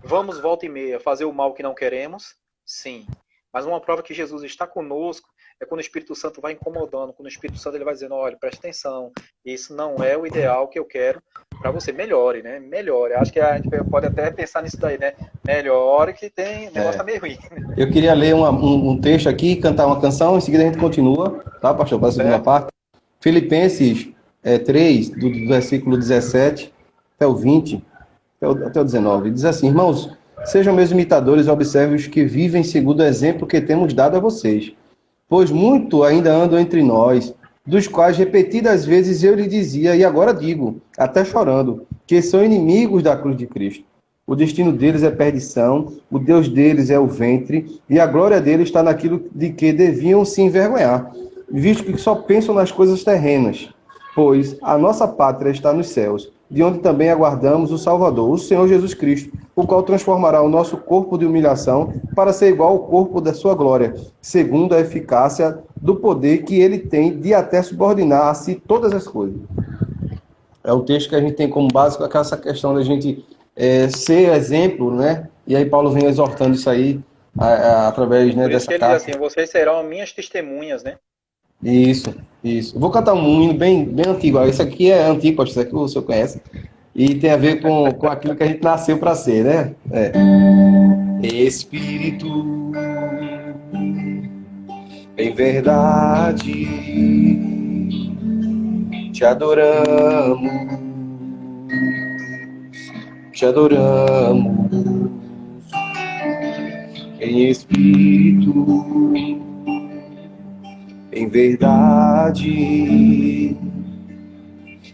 Vamos, volta e meia, fazer o mal que não queremos? Sim. Mas uma prova que Jesus está conosco é quando o Espírito Santo vai incomodando, quando o Espírito Santo ele vai dizendo, olha, preste atenção, isso não é o ideal que eu quero para você. Melhore, né? Melhore. Acho que a gente pode até pensar nisso daí, né? Melhore que tem, o negócio tá meio ruim. Eu queria ler um texto aqui, cantar uma canção, em seguida a gente continua, tá, pastor, para a segunda Certo? parte. Filipenses 3, do versículo 17 até o 20, até o 19. Diz assim, irmãos, sejam meus imitadores e observem os que vivem segundo o exemplo que temos dado a vocês. Pois muito ainda andam entre nós, dos quais repetidas vezes eu lhe dizia, e agora digo, até chorando, que são inimigos da cruz de Cristo. O destino deles é perdição, o Deus deles é o ventre, e a glória deles está naquilo de que deviam se envergonhar, visto que só pensam nas coisas terrenas. Pois a nossa pátria está nos céus, de onde também aguardamos o Salvador, o Senhor Jesus Cristo, o qual transformará o nosso corpo de humilhação para ser igual ao corpo da sua glória, segundo a eficácia do poder que ele tem de até subordinar a si todas as coisas. É o texto que a gente tem como básico essa questão da gente ser exemplo, né? E aí Paulo vem exortando isso aí através, né, Por isso dessa que ele diz carta. assim, vocês serão minhas testemunhas, né? Isso, isso. Vou cantar um hino bem, bem antigo. Esse aqui é antigo, pastor, esse aqui o senhor conhece. E tem a ver com aquilo que a gente nasceu para ser, né? Espírito, em verdade, te adoramos, te adoramos. Em espírito, em verdade,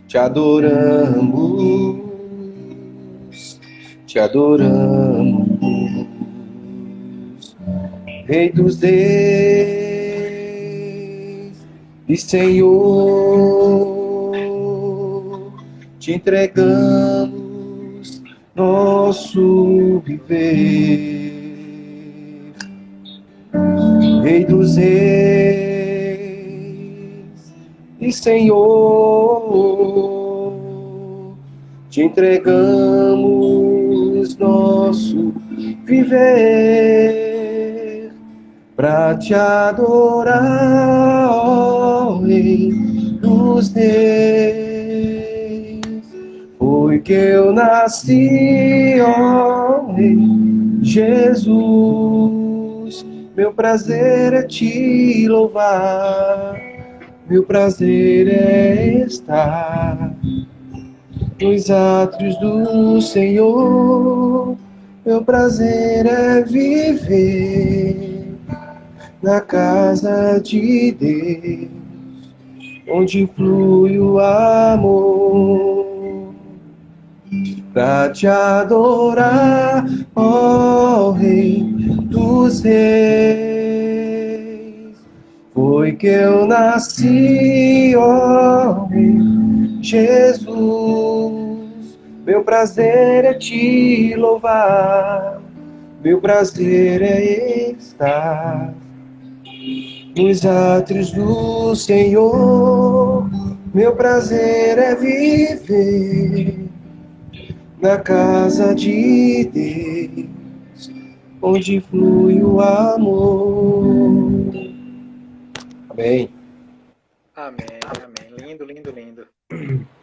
te adoramos, te adoramos, Rei dos Reis e Senhor, te entregamos nosso viver. Rei dos Reis e Senhor, te entregamos nosso viver para te adorar, ó Rei dos Reis. Foi que eu nasci, ó Rei Jesus. Meu prazer é te louvar, meu prazer é estar nos átrios do Senhor. Meu prazer é viver na casa de Deus, onde flui o amor. Pra te adorar, ó Rei dos Reis, foi que eu nasci, ó Rei Jesus. Meu prazer é te louvar, meu prazer é estar nos átrios do Senhor. Meu prazer é viver na casa de Deus, onde flui o amor. Amém. Amém, amém. Lindo, lindo, lindo.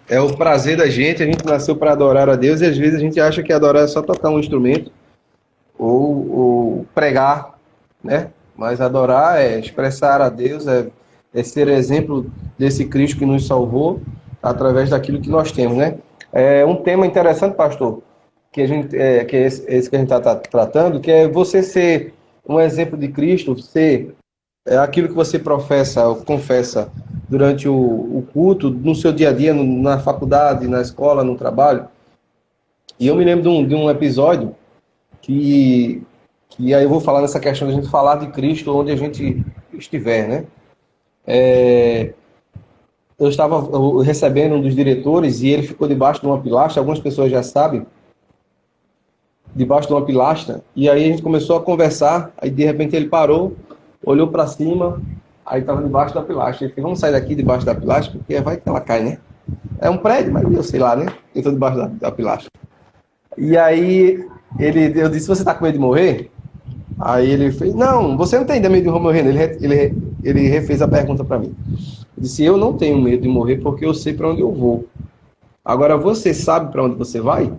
É o prazer da gente, a gente nasceu para adorar a Deus e às vezes a gente acha que adorar é só tocar um instrumento ou pregar, né? Mas adorar é expressar a Deus, é ser exemplo desse Cristo que nos salvou através daquilo que nós temos, né? É um tema interessante, pastor, que a gente que é esse que a gente está tratando, que é você ser um exemplo de Cristo, ser aquilo que você professa ou confessa durante o culto, no seu dia a dia, na faculdade, na escola, no trabalho. E eu me lembro de um episódio que aí eu vou falar nessa questão de a gente falar de Cristo onde a gente estiver, né? Eu estava recebendo um dos diretores e ele ficou debaixo de uma pilastra, algumas pessoas já sabem, debaixo de uma pilastra, e aí a gente começou a conversar, aí de repente ele parou, olhou para cima, aí estava debaixo da pilastra. Ele falou, vamos sair daqui debaixo da pilastra, porque vai que ela cai, né? É um prédio, mas eu sei lá, né? Eu estou debaixo da pilastra. E aí eu disse, você está com medo de morrer? Aí ele fez, não, você não tem medo de morrer. Ele refez a pergunta para mim. Eu disse, eu não tenho medo de morrer porque eu sei para onde eu vou. Agora, você sabe para onde você vai?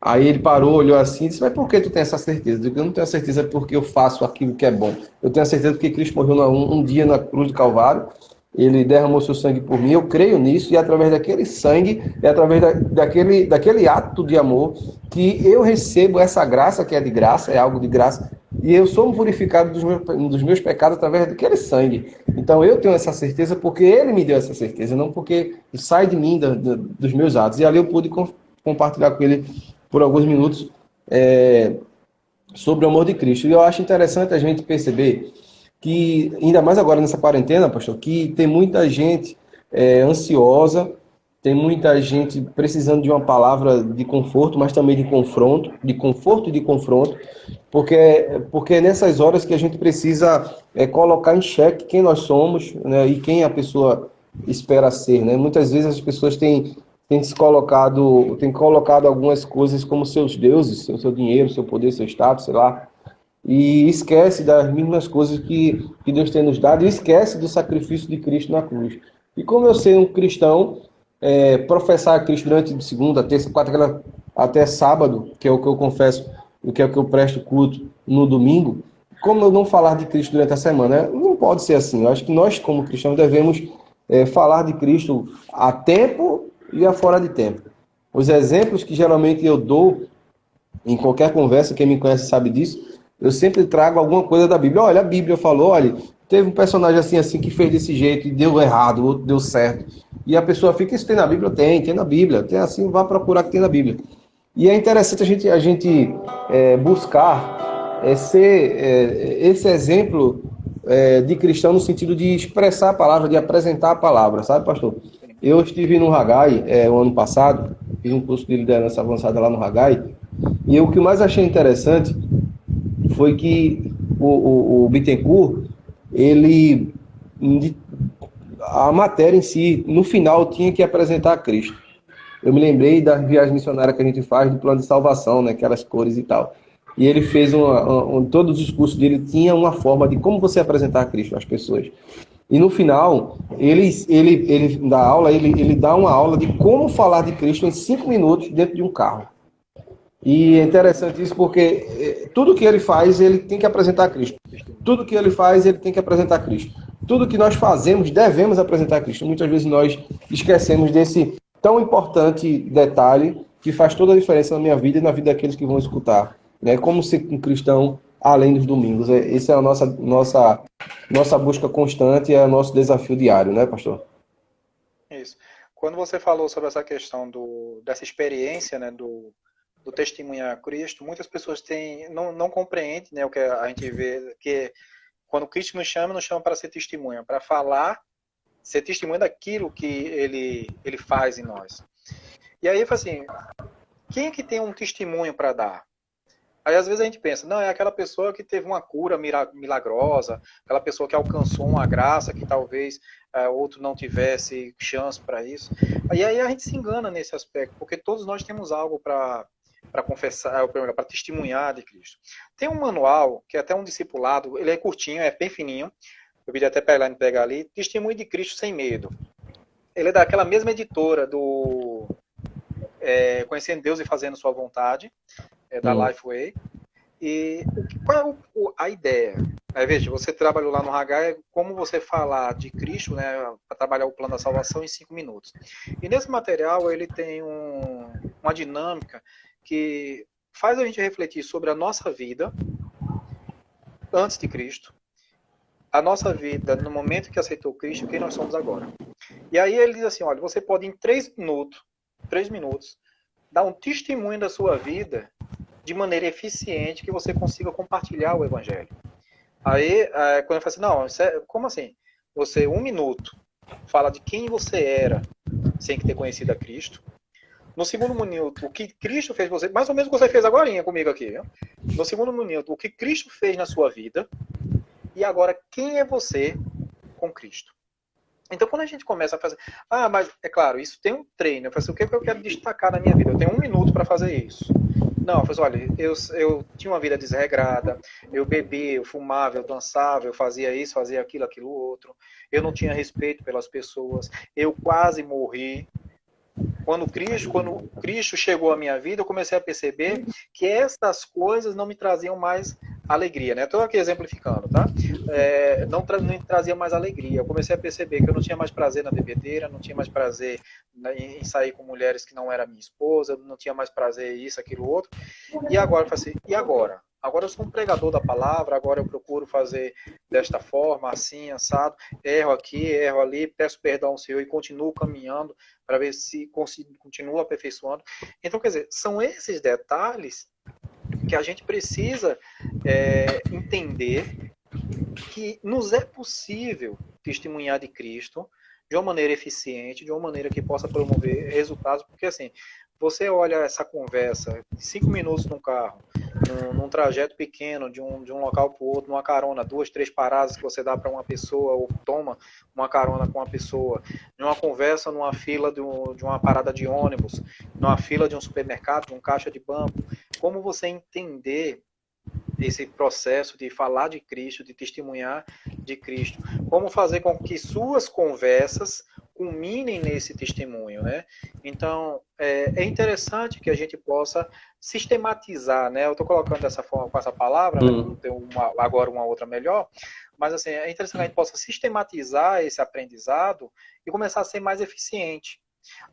Aí ele parou, olhou assim e disse, mas por que tu tem essa certeza? Eu digo, eu não tenho a certeza porque eu faço aquilo que é bom. Eu tenho a certeza porque Cristo morreu um dia na cruz do Calvário, ele derramou seu sangue por mim, eu creio nisso, e através daquele sangue, é através daquele ato de amor, que eu recebo essa graça, que é de graça, é algo de graça, e eu sou purificado dos meus pecados através daquele sangue. Então eu tenho essa certeza porque ele me deu essa certeza, não porque sai de mim, dos meus atos. E ali eu pude compartilhar com ele por alguns minutos sobre o amor de Cristo. E eu acho interessante a gente perceber que, ainda mais agora nessa quarentena, pastor, que tem muita gente ansiosa, tem muita gente precisando de uma palavra de conforto, mas também de confronto, de conforto e de confronto, porque é nessas horas que a gente precisa colocar em xeque quem nós somos, né, e quem a pessoa espera ser, né? Muitas vezes as pessoas têm colocado algumas coisas como seus deuses, seu dinheiro, seu poder, seu status, sei lá, e esquece das mesmas coisas que Deus tem nos dado e esquece do sacrifício de Cristo na cruz. E como eu ser um cristão, professar a Cristo durante de segunda, terça, quarta, até sábado, que é o que eu confesso, que é o que eu presto culto no domingo, como eu não falar de Cristo durante a semana? Não pode ser assim. Eu acho que nós, como cristãos, devemos falar de Cristo a tempo e a fora de tempo. Os exemplos que geralmente eu dou em qualquer conversa, quem me conhece sabe disso, eu sempre trago alguma coisa da Bíblia. Olha, a Bíblia falou, olha, teve um personagem assim, assim, que fez desse jeito e deu errado, o outro deu certo. E a pessoa fica, isso tem na Bíblia? Tem na Bíblia. Tem assim, vá procurar que tem na Bíblia. E é interessante a gente buscar esse exemplo de cristão no sentido de expressar a palavra, de apresentar a palavra, sabe, pastor? Eu estive no Hagai o ano passado, fiz um curso de liderança avançada lá no Hagai, e o que mais achei interessante foi que o Bittencourt, ele, a matéria em si, no final, tinha que apresentar a Cristo. Eu me lembrei da viagem missionária que a gente faz do plano de salvação, né, aquelas cores e tal. E ele fez todos os cursos dele tinha uma forma de como você apresentar a Cristo às pessoas. E no final, ele da aula, ele dá uma aula de como falar de Cristo em 5 minutos dentro de um carro. E é interessante isso porque tudo que ele faz, ele tem que apresentar a Cristo. Tudo que ele faz, ele tem que apresentar a Cristo. Tudo que nós fazemos, devemos apresentar a Cristo. Muitas vezes nós esquecemos desse tão importante detalhe que faz toda a diferença na minha vida e na vida daqueles que vão escutar. Né? Como ser um cristão além dos domingos. Essa é a nossa busca constante, é o nosso desafio diário, né, pastor? Isso. Quando você falou sobre essa questão dessa experiência, né, do testemunhar a Cristo, muitas pessoas não compreendem, né, o que a gente vê, que quando Cristo nos chama para ser testemunha, para falar, ser testemunha daquilo que ele faz em nós. E aí, assim, quem é que tem um testemunho para dar? Aí às vezes a gente pensa, não, é aquela pessoa que teve uma cura milagrosa, aquela pessoa que alcançou uma graça que talvez outro não tivesse chance para isso. E aí a gente se engana nesse aspecto, porque todos nós temos algo para confessar, para testemunhar de Cristo. Tem um manual, que é até um discipulado, ele é curtinho, é bem fininho, eu pedi até para Elaine pegar ali, Testemunho de Cristo Sem Medo. Ele é daquela mesma editora do Conhecendo Deus e Fazendo Sua Vontade, da Lifeway. E qual é a ideia? Aí, veja, você trabalhou lá no Hagai, é como você falar de Cristo, né, para trabalhar o plano da salvação em 5 minutos. E nesse material ele tem uma dinâmica que faz a gente refletir sobre a nossa vida antes de Cristo, a nossa vida no momento que aceitou Cristo e quem nós somos agora. E aí ele diz assim, olha, você pode em 3 minutos, dar um testemunho da sua vida de maneira eficiente que você consiga compartilhar o evangelho. Aí, quando eu falo assim, não, como assim? Você, 1 minuto, fala de quem você era sem ter conhecido a Cristo. No segundo minuto, o que Cristo fez você, mais ou menos o que você fez agora comigo aqui. Viu? No segundo minuto, o que Cristo fez na sua vida. E agora, quem é você com Cristo? Então, quando a gente começa a fazer... mas é claro, isso tem um treino. Eu falo assim, o que eu quero destacar na minha vida? Eu tenho 1 minuto para fazer isso. Não, eu falei, olha, eu tinha uma vida desregrada, eu bebia, eu fumava, eu dançava, eu fazia isso, fazia aquilo, aquilo outro. Eu não tinha respeito pelas pessoas. Eu quase morri. Quando Cristo chegou à minha vida, eu comecei a perceber que essas coisas não me traziam mais alegria, né? Estou aqui exemplificando, tá? Não me trazia mais alegria. Eu comecei a perceber que eu não tinha mais prazer na bebedeira, não tinha mais prazer em sair com mulheres que não era minha esposa, não tinha mais prazer em isso, aquilo, outro. E agora, eu falei assim, e agora? Agora eu sou um pregador da palavra, agora eu procuro fazer desta forma, assim, assado, erro aqui, erro ali, peço perdão ao Senhor e continuo caminhando para ver se continuo aperfeiçoando. Então, quer dizer, são esses detalhes que a gente precisa entender que nos é possível testemunhar de Cristo de uma maneira eficiente, de uma maneira que possa promover resultados, porque assim, você olha essa conversa, 5 minutos num carro, num trajeto pequeno, de um local para o outro, numa carona, 2, 3 paradas que você dá para uma pessoa, ou toma uma carona com uma pessoa, numa conversa numa fila de uma parada de ônibus, numa fila de um supermercado, de um caixa de banco, como você entender esse processo de falar de Cristo, de testemunhar de Cristo, como fazer com que suas conversas culminem nesse testemunho, né? Então, é interessante que a gente possa sistematizar, né? Eu estou colocando dessa forma, com essa palavra, né? Tem agora uma outra melhor, mas assim, é interessante que a gente possa sistematizar esse aprendizado e começar a ser mais eficiente.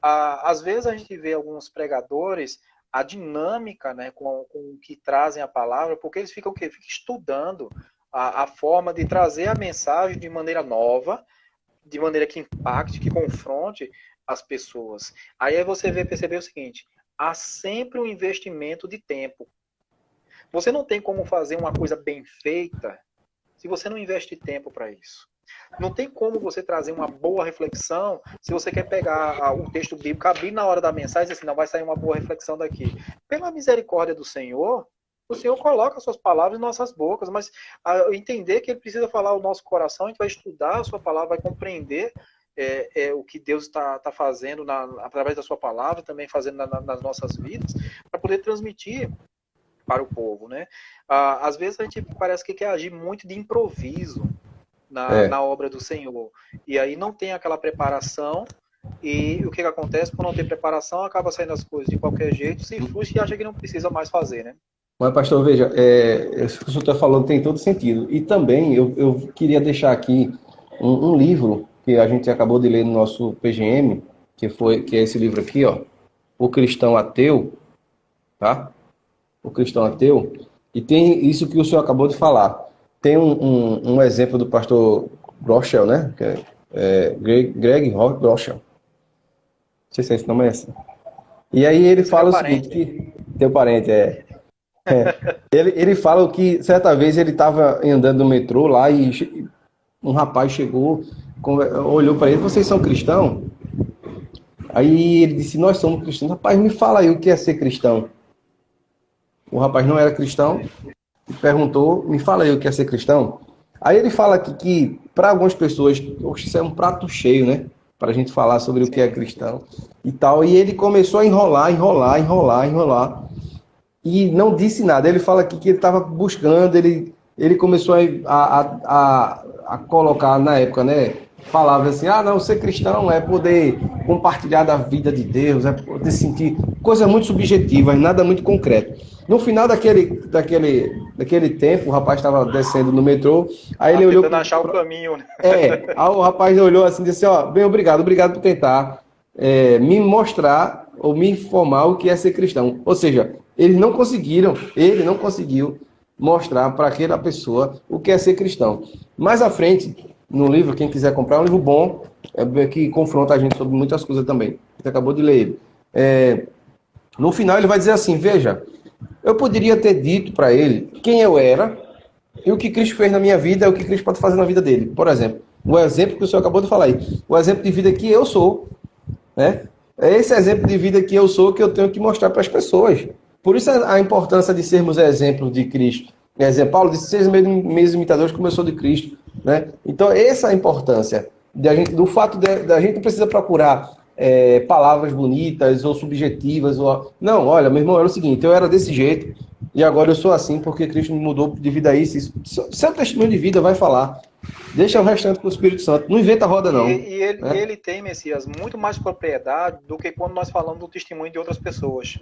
Às vezes a gente vê alguns pregadores a dinâmica, né, com que trazem a palavra, porque eles ficam estudando a forma de trazer a mensagem de maneira nova, de maneira que impacte, que confronte as pessoas. Aí você perceber o seguinte, há sempre um investimento de tempo. Você não tem como fazer uma coisa bem feita se você não investe tempo para isso. Não tem como você trazer uma boa reflexão se você quer pegar o texto bíblico, abrir na hora da mensagem e dizer assim, não vai sair uma boa reflexão daqui. Pela misericórdia do Senhor, o Senhor coloca suas palavras em nossas bocas, mas entender que Ele precisa falar ao nosso coração, a gente vai estudar a sua palavra, vai compreender o que Deus está fazendo através da sua palavra, também fazendo nas nossas vidas, para poder transmitir para o povo, né? Às vezes a gente parece que quer agir muito de improviso na obra do Senhor. E aí não tem aquela preparação, e o que acontece? Por não ter preparação, acaba saindo as coisas de qualquer jeito, se frustra e acha que não precisa mais fazer, né? Mas, pastor, veja, isso que o senhor está falando tem todo sentido. E também eu queria deixar aqui um livro que a gente acabou de ler no nosso PGM, que é esse livro aqui, ó, O Cristão Ateu, tá? O Cristão Ateu. E tem isso que o senhor acabou de falar. Tem um exemplo do pastor Groeschel, né? Que Greg Groeschel. Não sei se esse nome é esse. E aí ele fala o seguinte, que teu parente ele fala que certa vez ele estava andando no metrô lá e um rapaz chegou, olhou para ele, vocês são cristãos? Aí ele disse, nós somos cristãos. Rapaz, me fala aí o que é ser cristão. o rapaz não era cristão, e perguntou, me fala aí o que é ser cristão. Aí ele fala aqui que, para algumas pessoas, isso é um prato cheio, né? Para a gente falar sobre o que é Sim. cristão e tal. E ele começou a enrolar. E não disse nada. Ele fala aqui que ele estava buscando, ele começou a colocar na época, né? Palavras assim, não, ser cristão é poder compartilhar da vida de Deus, é poder sentir coisas muito subjetivas, nada muito concreto. No final daquele tempo, o rapaz estava descendo no metrô, aí ele olhou... Tentando achar o caminho, né? Aí o rapaz olhou assim e disse, bem, obrigado por tentar me mostrar ou me informar o que é ser cristão. Ou seja, ele não conseguiu mostrar para aquela pessoa o que é ser cristão. Mais à frente, no livro, quem quiser comprar, é um livro bom, que confronta a gente sobre muitas coisas também. Você acabou de ler ele. No final ele vai dizer assim, veja, eu poderia ter dito para ele quem eu era e o que Cristo fez na minha vida é o que Cristo pode fazer na vida dele. Por exemplo, o exemplo que o senhor acabou de falar aí, o exemplo de vida que eu sou, né? É esse exemplo de vida que eu sou que eu tenho que mostrar para as pessoas. Por isso a importância de sermos exemplos de Cristo. Paulo disse, seja meus imitadores como eu sou de Cristo, né? Então, essa é a importância do fato da gente não precisa procurar palavras bonitas ou subjetivas. Não, olha, meu irmão, era o seguinte, eu era desse jeito e agora eu sou assim porque Cristo me mudou de vida a isso. Seu testemunho de vida vai falar. Deixa o restante para o Espírito Santo. Não inventa a roda, não. Ele tem, Messias, muito mais propriedade do que quando nós falamos do testemunho de outras pessoas.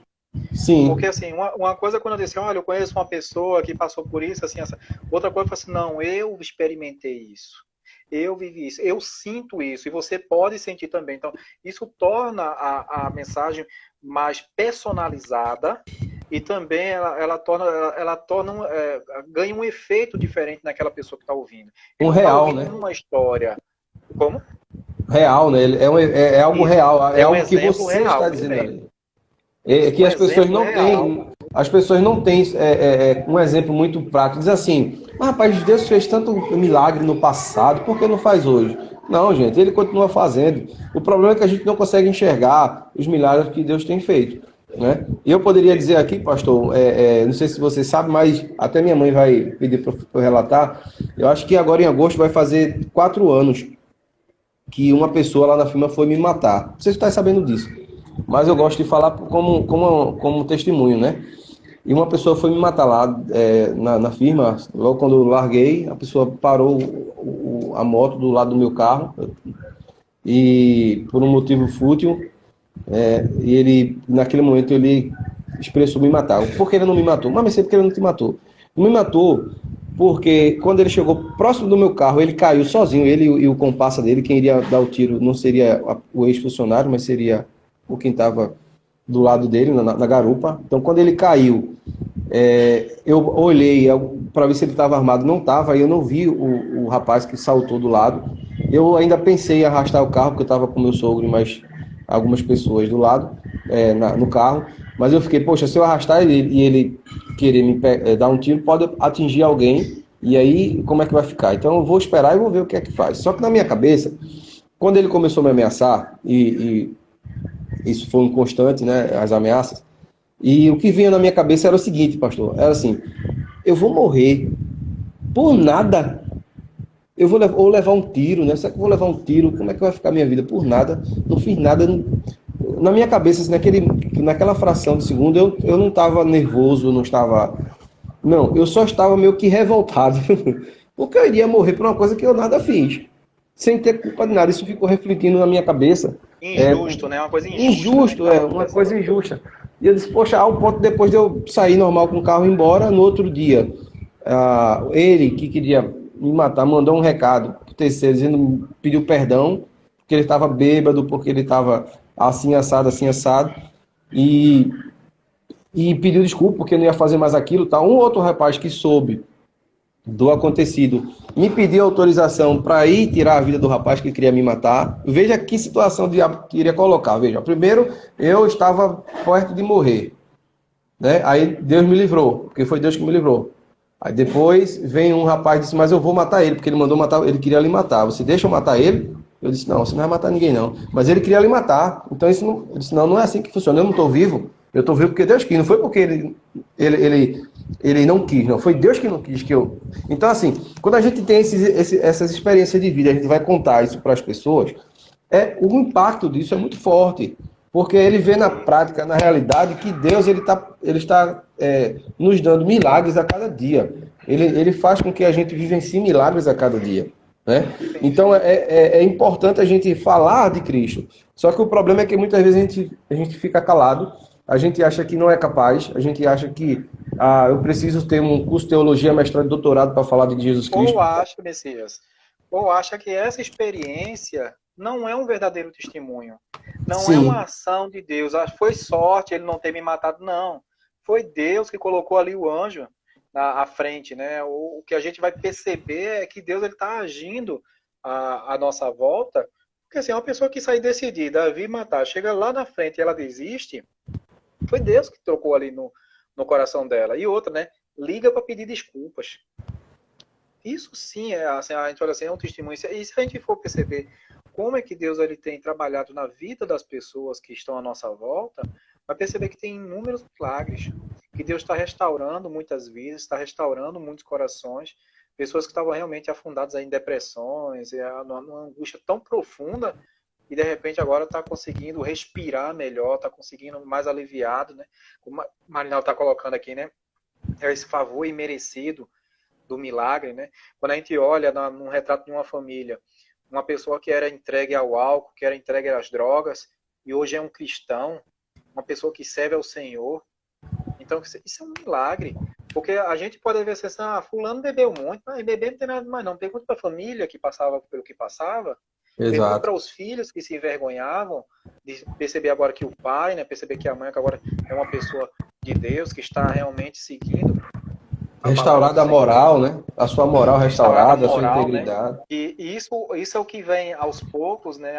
Sim. Porque, assim, uma coisa quando eu disse, olha, eu conheço uma pessoa que passou por isso, assim, essa. Outra coisa, eu falei assim, não, eu experimentei isso. Eu vivi isso, eu sinto isso, e você pode sentir também. Então, isso torna a mensagem mais personalizada e também ela ganha um efeito diferente naquela pessoa que está ouvindo. Um real, né? Uma história. Como? Real, né? É algo Isso. real, é algo que você real, está dizendo ali. Que as pessoas não têm. As pessoas não têm um exemplo muito prático. Diz assim, rapaz, Deus fez tanto milagre no passado, por que não faz hoje? Não, gente, ele continua fazendo. O problema é que a gente não consegue enxergar os milagres que Deus tem feito. Né? Eu poderia dizer aqui, pastor, não sei se você sabe, mas até minha mãe vai pedir para eu relatar. Eu acho que agora em agosto vai fazer 4 anos que uma pessoa lá na firma foi me matar. Você está sabendo disso. Mas eu gosto de falar como testemunho, né? E uma pessoa foi me matar lá na firma, logo quando eu larguei, a pessoa parou a moto do lado do meu carro e por um motivo fútil, e ele, naquele momento, ele expressou me matar. Por que ele não me matou? Mas sei porque ele não te matou. Não me matou porque quando ele chegou próximo do meu carro, ele caiu sozinho, ele e o comparsa dele, quem iria dar o tiro não seria o ex-funcionário, mas seria o quem estava do lado dele, na garupa. Então, quando ele caiu, eu olhei para ver se ele estava armado. Não estava, aí eu não vi o rapaz que saltou do lado. Eu ainda pensei em arrastar o carro, porque eu estava com meu sogro e mais algumas pessoas do lado, no carro. Mas eu fiquei, poxa, se eu arrastar e ele querer me dar um tiro, pode atingir alguém. E aí, como é que vai ficar? Então, eu vou esperar e vou ver o que é que faz. Só que na minha cabeça, quando ele começou a me ameaçar, e isso foi um constante, né, as ameaças. E o que vinha na minha cabeça era o seguinte, pastor, era assim, eu vou morrer por nada. Eu vou levar um tiro, né? Será que eu vou levar um tiro? Como é que vai ficar a minha vida? Por nada. Não fiz nada. Na minha cabeça, assim, naquela fração de segundo, eu não estava nervoso, eu não estava... Não, eu só estava meio que revoltado. Porque eu iria morrer por uma coisa que eu nada fiz. Sem ter culpa de nada. Isso ficou refletindo na minha cabeça. Injusto, né? Uma coisa injusta. Injusto, né? Uma coisa injusta. E eu disse, poxa, ao ponto depois de eu sair normal com o carro e ir embora, no outro dia, ele que queria me matar, mandou um recado pro terceiro, dizendo, pediu perdão, porque ele estava bêbado, porque ele estava assim assado, e pediu desculpa, porque não ia fazer mais aquilo, tá? Um outro rapaz que soube do acontecido me pediu autorização para ir tirar a vida do rapaz que queria me matar. Veja que situação o diabo queria colocar. Veja, primeiro eu estava perto de morrer, né? Aí Deus me livrou, porque foi Deus que me livrou. Aí depois vem um rapaz e disse, mas eu vou matar ele, porque ele mandou matar, ele queria lhe matar. Você deixa eu matar ele? Eu disse, não, você não vai matar ninguém não. Mas ele queria lhe matar. Então isso não, eu disse, não é assim que funciona. Eu não estou vivo. Eu estou vivo porque Deus quis, não foi porque ele não quis, não. Foi Deus que não quis que eu... Então, assim, quando a gente tem essas experiências de vida, a gente vai contar isso para as pessoas, o impacto disso é muito forte. Porque ele vê na prática, na realidade, que Deus ele está nos dando milagres a cada dia. Ele faz com que a gente vivencie milagres a cada dia. Né? Então é importante a gente falar de Cristo. Só que o problema é que muitas vezes a gente fica calado, a gente acha que não é capaz, a gente acha que eu preciso ter um curso de teologia, mestrado e doutorado para falar de Jesus Cristo. Ou acha que essa experiência não é um verdadeiro testemunho. Não Sim. É uma ação de Deus. Foi sorte ele não ter me matado, não. Foi Deus que colocou ali o anjo à frente, né? O que a gente vai perceber é que Deus está agindo à nossa volta. Porque assim, uma pessoa que sai decidida a vir matar, chega lá na frente e ela desiste, foi Deus que trocou ali no coração dela. E outra, né? Liga para pedir desculpas. Isso sim assim, a gente olha assim, é um testemunho. E se a gente for perceber como é que Deus ele tem trabalhado na vida das pessoas que estão à nossa volta, vai perceber que tem inúmeros milagres, que Deus está restaurando muitas vidas, está restaurando muitos corações, pessoas que estavam realmente afundadas em depressões, numa angústia tão profunda, e de repente agora está conseguindo respirar melhor, está conseguindo mais aliviado, né? Como a Marinal está colocando aqui, né? É esse favor imerecido do milagre, né? Quando a gente olha num retrato de uma família, uma pessoa que era entregue ao álcool, que era entregue às drogas, e hoje é um cristão, uma pessoa que serve ao Senhor. Então, isso é um milagre. Porque a gente pode ver assim, fulano bebeu muito, mas beber não tem nada mais não. Pergunta para a família que passava pelo que passava, pergunta para os filhos que se envergonhavam de perceber agora que o pai, né, perceber que a mãe que agora é uma pessoa de Deus, que está realmente seguindo restaurada a moral, né? A sua moral restaurada, a sua integridade. Né? E isso é o que vem aos poucos, né?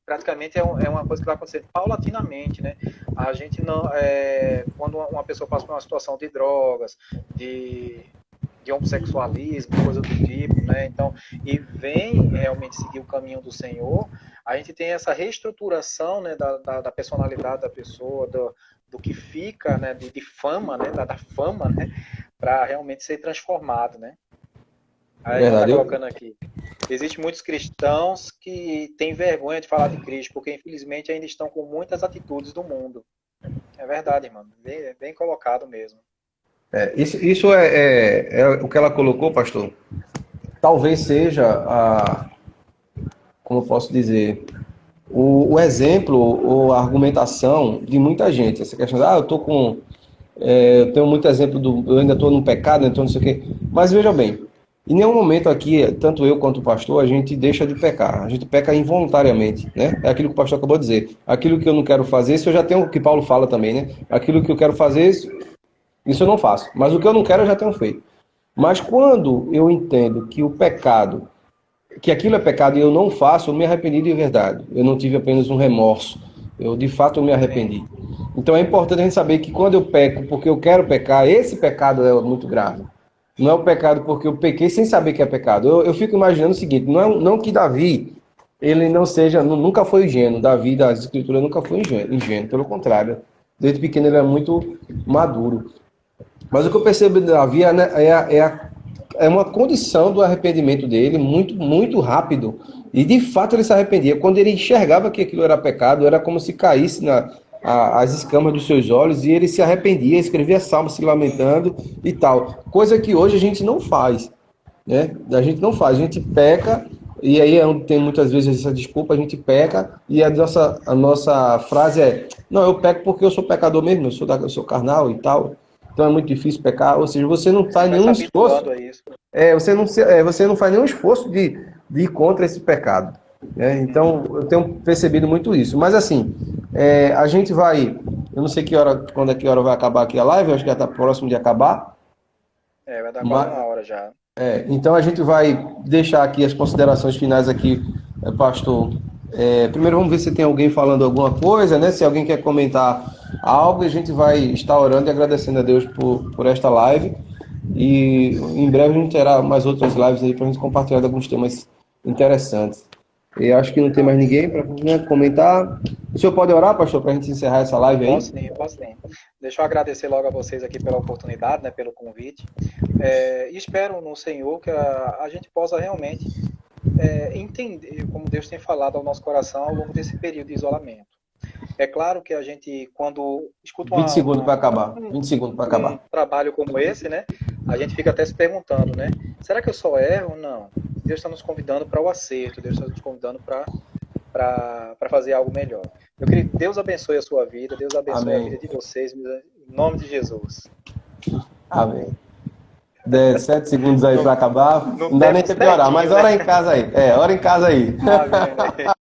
Praticamente é uma coisa que vai acontecer paulatinamente, né? A gente não, quando uma pessoa passa por uma situação de drogas, de homossexualismo, coisa do tipo, né? Então, e vem realmente seguir o caminho do Senhor, a gente tem essa reestruturação, né, da personalidade da pessoa, do que fica, né, de fama, né, da fama, né, para realmente ser transformado, né. Aí está colocando aqui. Existem muitos cristãos que têm vergonha de falar de Cristo, porque infelizmente ainda estão com muitas atitudes do mundo. É verdade, irmão. Bem colocado mesmo. Isso é o que ela colocou, pastor. Talvez seja como eu posso dizer, o exemplo ou a argumentação de muita gente. Essa questão de, eu tenho muito exemplo eu ainda estou no pecado, então não sei o quê. Mas veja bem, em nenhum momento aqui, tanto eu quanto o pastor, a gente deixa de pecar. A gente peca involuntariamente, né? É aquilo que o pastor acabou de dizer. Aquilo que eu não quero fazer, isso eu já tenho, o que Paulo fala também, né? Aquilo que eu quero fazer, isso eu não faço. Mas o que eu não quero, eu já tenho feito. Mas quando eu entendo que o pecado, que aquilo é pecado e eu não faço, eu me arrependi de verdade. Eu não tive apenas um remorso. De fato, eu me arrependi. Então é importante a gente saber que quando eu peco porque eu quero pecar, esse pecado é muito grave. Não é o pecado porque eu pequei sem saber que é pecado. Eu fico imaginando o seguinte, não que Davi, ele não seja, nunca foi ingênuo. Davi, das escrituras, nunca foi ingênuo. Pelo contrário, desde pequeno ele é muito maduro. Mas o que eu percebo de Davi é uma condição do arrependimento dele muito, muito rápido. E de fato ele se arrependia. Quando ele enxergava que aquilo era pecado, era como se caísse as escamas dos seus olhos e ele se arrependia, escrevia salmos se lamentando e tal. Coisa que hoje a gente não faz. Né? A gente não faz, a gente peca, e aí é onde tem muitas vezes essa desculpa, a gente peca, e a nossa frase é, não, eu peco porque eu sou pecador mesmo, eu sou carnal e tal. Então é muito difícil pecar, ou seja, você não faz nenhum esforço. Você não faz nenhum esforço de ir contra esse pecado. Né? Então eu tenho percebido muito isso. Mas assim, a gente vai. Eu não sei quando é que hora vai acabar aqui a live, eu acho que já está próximo de acabar. Vai dar quase uma hora já. Então a gente vai deixar aqui as considerações finais aqui, pastor. Primeiro vamos ver se tem alguém falando alguma coisa, né? Se alguém quer comentar algo, a gente vai estar orando e agradecendo a Deus por esta live. E em breve a gente terá mais outras lives aí para a gente compartilhar alguns temas interessantes. Eu acho que não tem mais ninguém para comentar. O senhor pode orar, pastor, para a gente encerrar essa live aí? Posso sim, posso sim. Deixa eu agradecer logo a vocês aqui pela oportunidade, né, pelo convite. E espero no Senhor que a gente possa realmente entender como Deus tem falado ao nosso coração ao longo desse período de isolamento. É claro que a gente, quando escuta 20 segundos para acabar. 20 segundos para acabar. um trabalho como esse, né, a gente fica até se perguntando, né, será que eu só erro? Não. Deus está nos convidando para o acerto, Deus está nos convidando para fazer algo melhor. Meu querido, Deus abençoe a sua vida, Deus abençoe Amém. a vida de vocês, em nome de Jesus. Amém. 7 segundos aí para acabar. Não dá nem tempo de orar, mas né? ora em casa aí. Ora em casa aí. Amém.